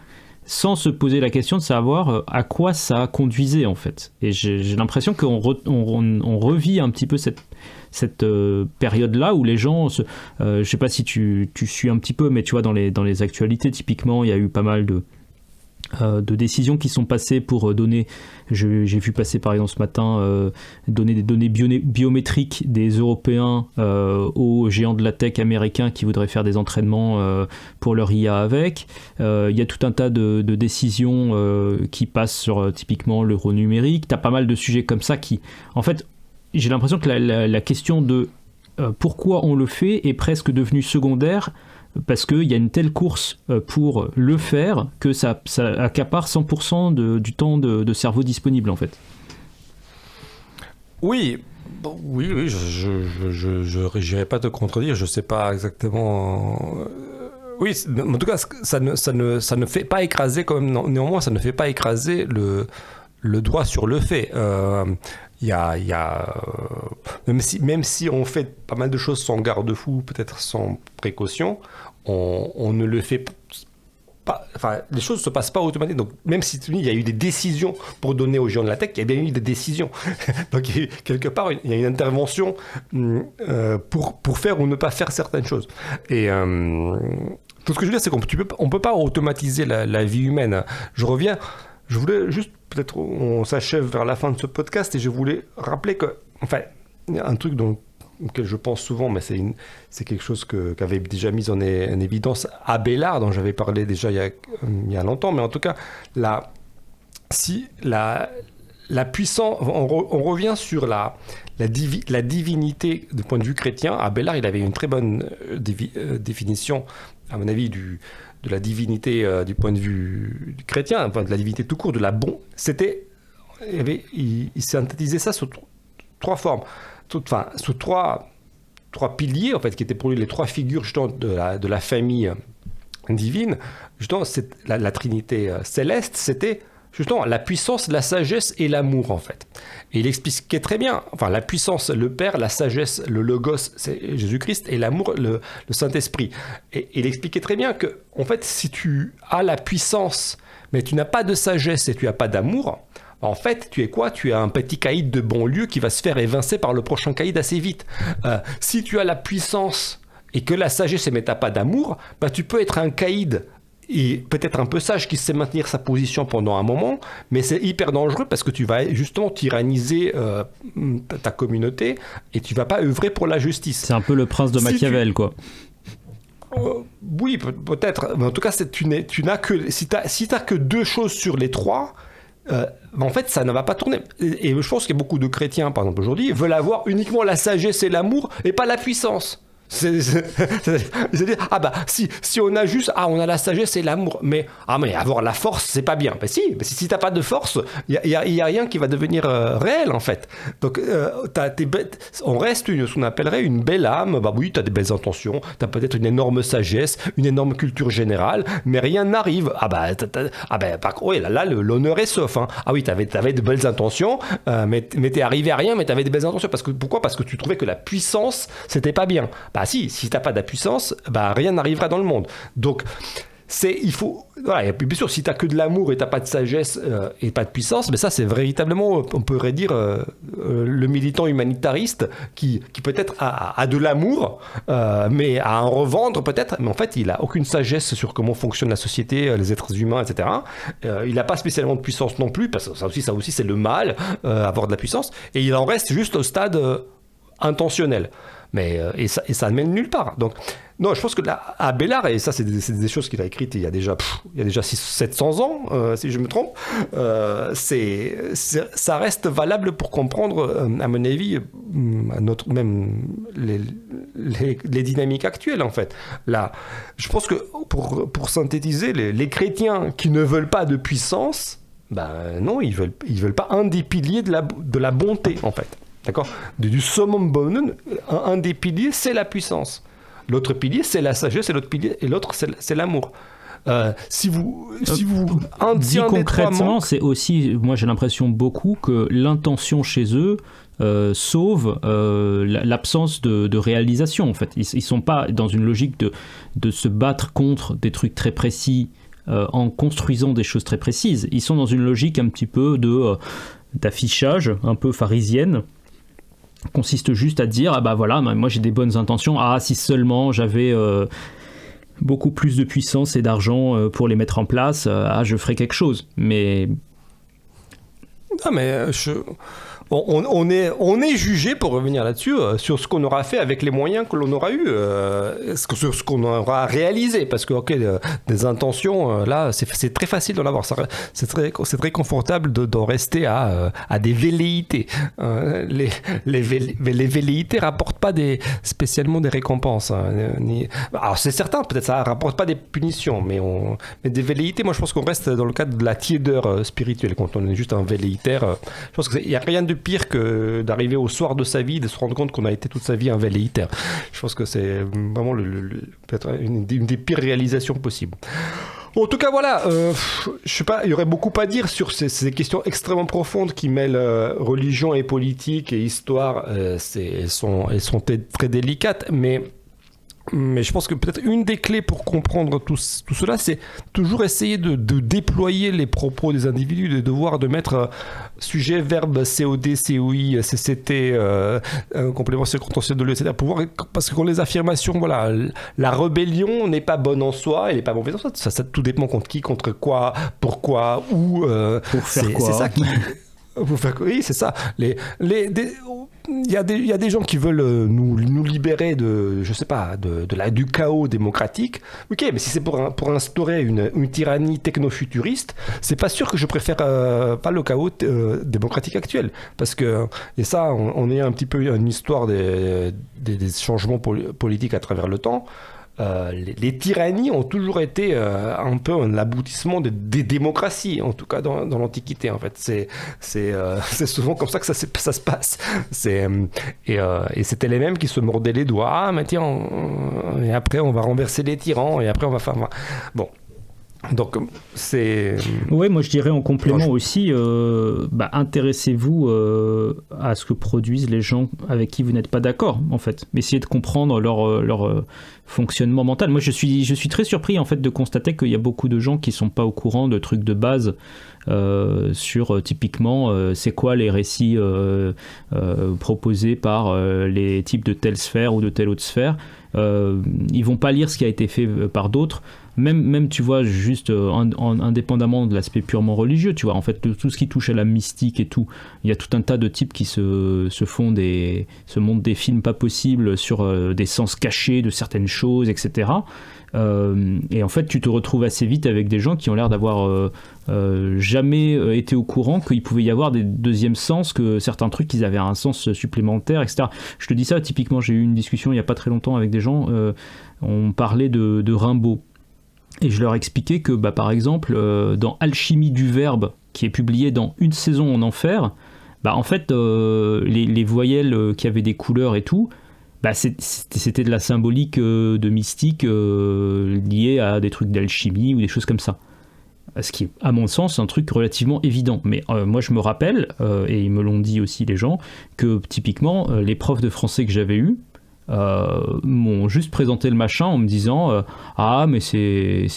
[SPEAKER 1] sans se poser la question de savoir à quoi ça conduisait en fait. Et j'ai l'impression qu'on on revit un petit peu cette période-là où les gens, je sais pas si tu suis un petit peu, mais tu vois dans les actualités typiquement, il y a eu pas mal de décisions qui sont passées pour donner, j'ai vu passer par exemple ce matin, donner des données biométriques des Européens aux géants de la tech américains qui voudraient faire des entraînements pour leur IA avec. Il y a tout un tas de décisions qui passent sur typiquement l'euro numérique. Tu as pas mal de sujets comme ça qui, en fait, j'ai l'impression que la question de pourquoi on le fait est presque devenue secondaire, parce qu'il y a une telle course pour le faire que ça accapare 100% du temps de cerveau disponible en fait.
[SPEAKER 2] Oui, oui, je n'irai pas te contredire, je ne sais pas exactement. Oui, en tout cas, ça ne fait pas écraser, quand même, néanmoins, ça ne fait pas écraser le droit sur le fait. Même si on fait pas mal de choses sans garde-fou, peut-être sans précaution, on ne le fait pas. Enfin, les choses ne se passent pas automatiquement. Donc, même si il y a eu des décisions pour donner aux géants de la tech, il y a bien eu des décisions. Donc, quelque part, il y a une intervention pour faire ou ne pas faire certaines choses. Et tout ce que je veux dire, c'est qu'on ne peut pas automatiser la vie humaine. Je voulais juste, peut-être on s'achève vers la fin de ce podcast, et je voulais rappeler que, enfin, un truc auquel je pense souvent, mais c'est quelque chose qu'avait déjà mis en évidence Abélard, dont j'avais parlé déjà il y a longtemps, mais en tout cas, la puissance, on revient sur la divinité du point de vue chrétien. Abélard, il avait une très bonne définition, à mon avis, de la divinité du point de vue chrétien, enfin, de la divinité tout court, de la bonté. Il synthétisait ça sous trois formes, sous trois piliers, en fait, qui étaient pour lui les trois figures justement de la famille divine. Justement, la Trinité céleste, c'était justement la puissance, la sagesse et l'amour, en fait. Et il expliquait très bien, enfin, la puissance, le Père, la sagesse, le Logos, c'est Jésus-Christ, et l'amour, le Saint-Esprit. Et il expliquait très bien que, en fait, si tu as la puissance, mais tu n'as pas de sagesse et tu n'as pas d'amour, en fait, tu es quoi? Tu es un petit caïd de banlieue qui va se faire évincer par le prochain caïd assez vite. Si tu as la puissance et que la sagesse, mais tu n'as pas d'amour, bah, tu peux être un caïd et peut-être un peu sage qui sait maintenir sa position pendant un moment, mais c'est hyper dangereux parce que tu vas justement tyranniser ta communauté et tu vas pas œuvrer pour la justice.
[SPEAKER 1] C'est un peu le prince de Machiavel, quoi.
[SPEAKER 2] Oui, peut-être, mais en tout cas, tu n'as que, si t'as que deux choses sur les trois, en fait, ça ne va pas tourner. Et je pense qu'il y a beaucoup de chrétiens, par exemple aujourd'hui, veulent avoir uniquement la sagesse et l'amour et pas la puissance. C'est-à-dire, si on a juste, on a la sagesse et l'amour, mais avoir la force, c'est pas bien. Mais si t'as pas de force, il y a rien qui va devenir réel, en fait. Donc, on reste ce qu'on appellerait une belle âme. Bah oui, t'as des belles intentions, t'as peut-être une énorme sagesse, une énorme culture générale, mais rien n'arrive. Oui, là, l'honneur est sauf. Hein. Ah oui, t'avais de belles intentions, mais t'es arrivé à rien, mais t'avais des belles intentions. Pourquoi? Parce que tu trouvais que la puissance, c'était pas bien. Si t'as pas de la puissance, rien n'arrivera dans le monde. Donc, et puis bien sûr, si t'as que de l'amour et t'as pas de sagesse et pas de puissance, mais ça, c'est véritablement, on pourrait dire, le militant humanitariste qui peut-être a de l'amour, mais à en revendre peut-être, mais en fait, il a aucune sagesse sur comment fonctionne la société, les êtres humains, etc. Il n'a pas spécialement de puissance non plus, parce que ça aussi, c'est le mal, avoir de la puissance, et il en reste juste au stade intentionnel. Mais ça ne mène nulle part. Donc, non, je pense que là, Abélard, et ça, c'est des choses qu'il a écrites il y a déjà 700 ans, si je me trompe, ça reste valable pour comprendre, à mon avis, même les dynamiques actuelles, en fait. Là, je pense que, pour synthétiser, les chrétiens qui ne veulent pas de puissance, non, ils veulent pas un des piliers de la bonté, en fait. D'accord? Du summum bonum, un des piliers, c'est la puissance. L'autre pilier, c'est la sagesse, et l'autre, c'est l'amour. Si vous
[SPEAKER 1] dit concrètement, c'est aussi, moi j'ai l'impression beaucoup que l'intention chez eux sauve l'absence de réalisation. En fait, ils sont pas dans une logique de se battre contre des trucs très précis en construisant des choses très précises. Ils sont dans une logique un petit peu d'affichage, un peu pharisienne, consiste juste à dire ah bah voilà, moi j'ai des bonnes intentions, si seulement j'avais beaucoup plus de puissance et d'argent pour les mettre en place, je ferais quelque chose. Mais
[SPEAKER 2] on est jugé, pour revenir là-dessus, sur ce qu'on aura fait avec les moyens que l'on aura eu, sur ce qu'on aura réalisé, parce que des intentions, là, c'est très facile d'en avoir. C'est très confortable d'en rester à des velléités. Les velléités rapportent pas spécialement des récompenses. Alors c'est certain, peut-être ça rapporte pas des punitions, mais des velléités, moi je pense qu'on reste dans le cadre de la tiédeur spirituelle, quand on est juste un velléitaire. Je pense qu'il n'y a rien de pire que d'arriver au soir de sa vie et de se rendre compte qu'on a été toute sa vie un velléitaire. Je pense que c'est vraiment peut-être une des pires réalisations possibles. En tout cas, voilà, je sais pas, il y aurait beaucoup à dire sur ces questions extrêmement profondes qui mêlent religion et politique et histoire. Elles sont très délicates, mais je pense que peut-être une des clés pour comprendre tout cela, c'est toujours essayer de déployer les propos des individus, de devoir de mettre sujet, verbe, COD, COI, CCT, complément circonstanciel de lieu, etc. Parce que quand les affirmations, voilà, la rébellion n'est pas bonne en soi, elle n'est pas mauvaise en soi. Ça tout dépend contre qui, contre quoi, pourquoi, où.
[SPEAKER 1] Pour faire quoi.
[SPEAKER 2] C'est ça qui... Oui, c'est ça. Il y a des gens qui veulent nous libérer du chaos démocratique. Ok, mais si c'est pour instaurer une tyrannie techno-futuriste, c'est pas sûr que je préfère pas le chaos démocratique actuel. Parce que, et ça, on est un petit peu une histoire des changements politiques à travers le temps. Les tyrannies ont toujours été un peu l'aboutissement des démocraties, en tout cas dans l'Antiquité. En fait, c'est souvent comme ça que ça se passe. Et c'était les mêmes qui se mordaient les doigts. Mais tiens, et après on va renverser les tyrans, et après on va faire. Bon. Donc c'est...
[SPEAKER 1] Ouais, moi je dirais en complément aussi, intéressez-vous à ce que produisent les gens avec qui vous n'êtes pas d'accord, en fait. Essayez de comprendre leur fonctionnement mental. Moi je suis très surpris en fait de constater qu'il y a beaucoup de gens qui sont pas au courant de trucs de base sur typiquement c'est quoi les récits proposés par les types de telle sphère ou de telle autre sphère. Ils vont pas lire ce qui a été fait par d'autres. Même tu vois, juste indépendamment de l'aspect purement religieux, tu vois, en fait, tout ce qui touche à la mystique et tout, il y a tout un tas de types qui se montrent des films pas possibles sur des sens cachés de certaines choses, etc. Et en fait, tu te retrouves assez vite avec des gens qui ont l'air d'avoir jamais été au courant qu'il pouvait y avoir des deuxièmes sens, que certains trucs, ils avaient un sens supplémentaire, etc. Je te dis ça, typiquement, j'ai eu une discussion il n'y a pas très longtemps avec des gens, on parlait de Rimbaud. Et je leur expliquais que, par exemple, dans Alchimie du Verbe, qui est publié dans Une saison en enfer, en fait, les voyelles qui avaient des couleurs et tout, c'était de la symbolique de mystique liée à des trucs d'alchimie ou des choses comme ça. Ce qui est, à mon sens, un truc relativement évident. Mais moi, je me rappelle, et ils me l'ont dit aussi les gens, que typiquement, les profs de français que j'avais eus, m'ont juste présenté le machin en me disant mais c'est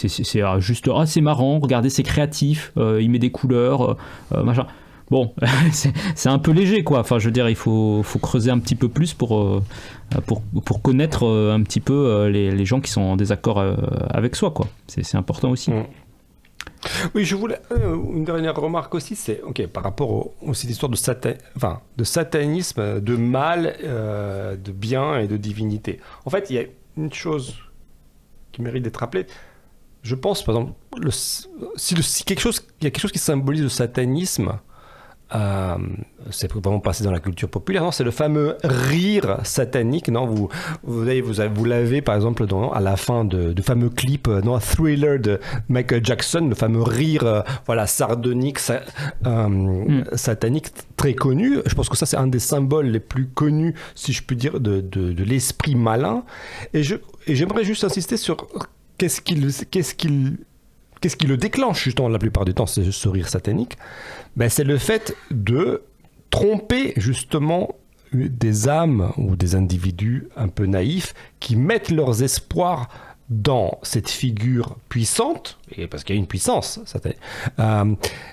[SPEAKER 1] juste c'est marrant, regardez, c'est créatif, il met des couleurs, machin. Bon, c'est un peu léger, quoi. Enfin, je veux dire, il faut creuser un petit peu plus pour connaître un petit peu les gens qui sont en désaccord avec soi, quoi. C'est important aussi.
[SPEAKER 2] Oui, je voulais une dernière remarque aussi, c'est par rapport aussi l'histoire de satanisme, de mal, de bien et de divinité. En fait, il y a une chose qui mérite d'être rappelée. Je pense, par exemple, il y a quelque chose qui symbolise le satanisme. C'est vraiment passé dans la culture populaire, non, c'est le fameux rire satanique, non, vous l'avez par exemple à la fin du fameux clip Thriller de Michael Jackson, le fameux rire sardonique, satanique, très connu. Je pense que ça c'est un des symboles les plus connus, si je puis dire, de l'esprit malin, et j'aimerais juste insister sur qu'est-ce qui le déclenche justement la plupart du temps, c'est ce rire satanique. C'est le fait de tromper justement des âmes ou des individus un peu naïfs qui mettent leurs espoirs dans cette figure puissante, et parce qu'il y a une puissance,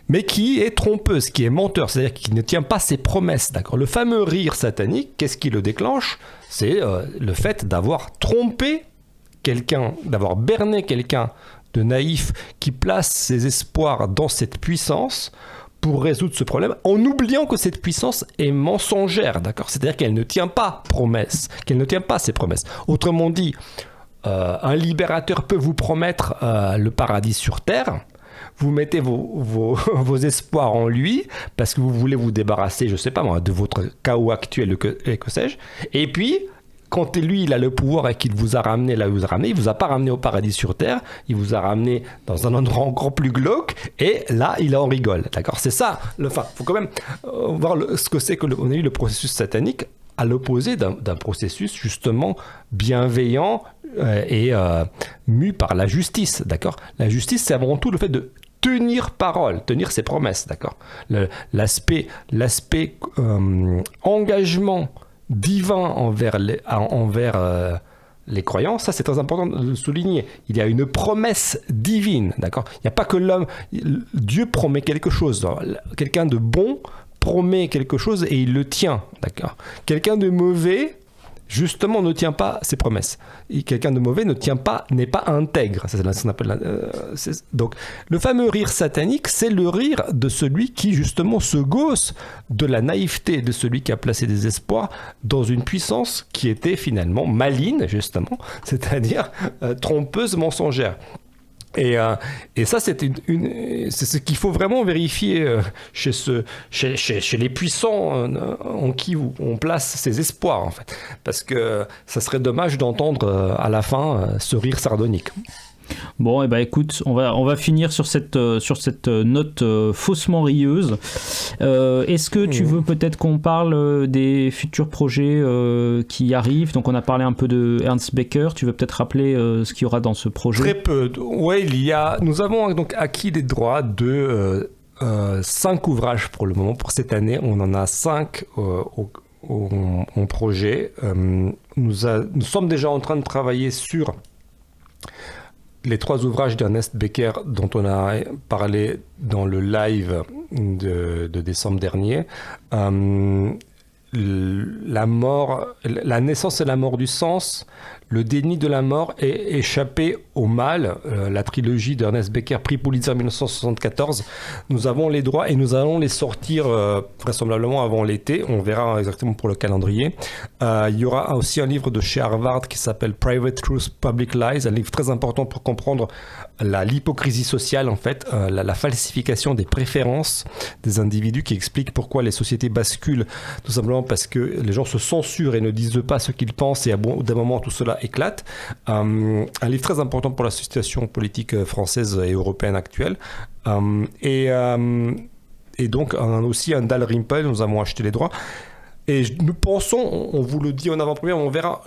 [SPEAKER 2] mais qui est trompeuse, qui est menteur, c'est-à-dire qui ne tient pas ses promesses. D'accord ? Le fameux rire satanique, qu'est-ce qui le déclenche ? C'est le fait d'avoir trompé quelqu'un, d'avoir berné quelqu'un de naïf qui place ses espoirs dans cette puissance pour résoudre ce problème, en oubliant que cette puissance est mensongère, d'accord ? C'est-à-dire qu'elle ne tient pas promesse, qu'elle ne tient pas ses promesses. Autrement dit, un libérateur peut vous promettre le paradis sur terre. Vous mettez vos espoirs en lui parce que vous voulez vous débarrasser, je ne sais pas moi, de votre chaos actuel, que sais-je. Et puis, quand lui, il a le pouvoir et qu'il vous a ramené là où il vous a ramené, il ne vous a pas ramené au paradis sur terre, il vous a ramené dans un endroit encore plus glauque, et là, il en rigole. D'accord ? C'est ça. Enfin, il faut quand même voir ce que c'est qu'on a eu le processus satanique à l'opposé d'un processus justement bienveillant et mu par la justice. D'accord ? La justice, c'est avant tout le fait de tenir parole, tenir ses promesses. D'accord ? L'aspect engagement divin envers les croyants, ça c'est très important de le souligner. Il y a une promesse divine, d'accord ? Il n'y a pas que l'homme, Dieu promet quelque chose. Quelqu'un de bon promet quelque chose et il le tient, d'accord ? Quelqu'un de mauvais, justement, ne tient pas ses promesses. Et quelqu'un de mauvais n'est pas intègre. Ça, c'est ce qu'on appelle donc, le fameux rire satanique, c'est le rire de celui qui, justement, se gausse de la naïveté de celui qui a placé des espoirs dans une puissance qui était finalement maligne, justement, c'est-à-dire trompeuse, mensongère. Et ça, c'est ce qu'il faut vraiment vérifier chez les puissants en qui on place ses espoirs, en fait. Parce que ça serait dommage d'entendre à la fin ce rire sardonique.
[SPEAKER 1] Bon, et ben écoute, on va finir sur cette note faussement rieuse. Est-ce que tu veux peut-être qu'on parle des futurs projets qui arrivent ? Donc on a parlé un peu de Ernst Becker. Tu veux peut-être rappeler ce qu'il y aura dans ce projet ?
[SPEAKER 2] Très peu. Ouais, nous avons donc acquis les droits de 5 ouvrages pour le moment. Pour cette année, on en a 5 en projet. Nous sommes déjà en train de travailler sur les 3 ouvrages d'Ernest Becker dont on a parlé dans le live de décembre dernier. La mort, la naissance et la mort du sens, le déni de la mort et échapper au mal, la trilogie d'Ernest Becker, prix Pulitzer 1974. Nous avons les droits et nous allons les sortir vraisemblablement avant l'été. On verra exactement pour le calendrier. Il y aura aussi un livre de chez Harvard qui s'appelle Private Truth, Public Lies, un livre très important pour comprendre l'hypocrisie sociale, en fait, la falsification des préférences des individus, qui explique pourquoi les sociétés basculent, tout simplement parce que les gens se censurent et ne disent pas ce qu'ils pensent, et à bout d'un moment tout cela éclate. Un livre très important pour la situation politique française et européenne actuelle. Et donc aussi un Dalrymple, nous avons acheté les droits. Et nous pensons, on vous le dit en avant-première, on verra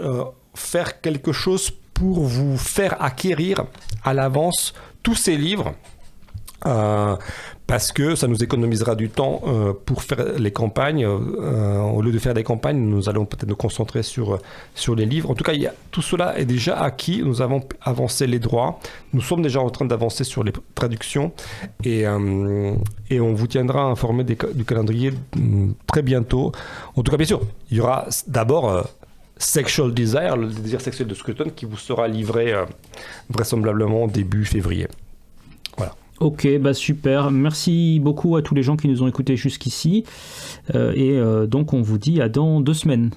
[SPEAKER 2] faire quelque chose pour vous faire acquérir à l'avance tous ces livres. Parce que ça nous économisera du temps pour faire les campagnes. Au lieu de faire des campagnes, nous allons peut-être nous concentrer sur les livres. En tout cas, tout cela est déjà acquis. Nous avons avancé les droits. Nous sommes déjà en train d'avancer sur les traductions. Et on vous tiendra informé du calendrier très bientôt. En tout cas, bien sûr, il y aura d'abord Sexual Desire, le désir sexuel de Scruton, qui vous sera livré vraisemblablement début février. Voilà.
[SPEAKER 1] Ok, bah super. Merci beaucoup à tous les gens qui nous ont écoutés jusqu'ici. Et donc on vous dit à dans 2 semaines.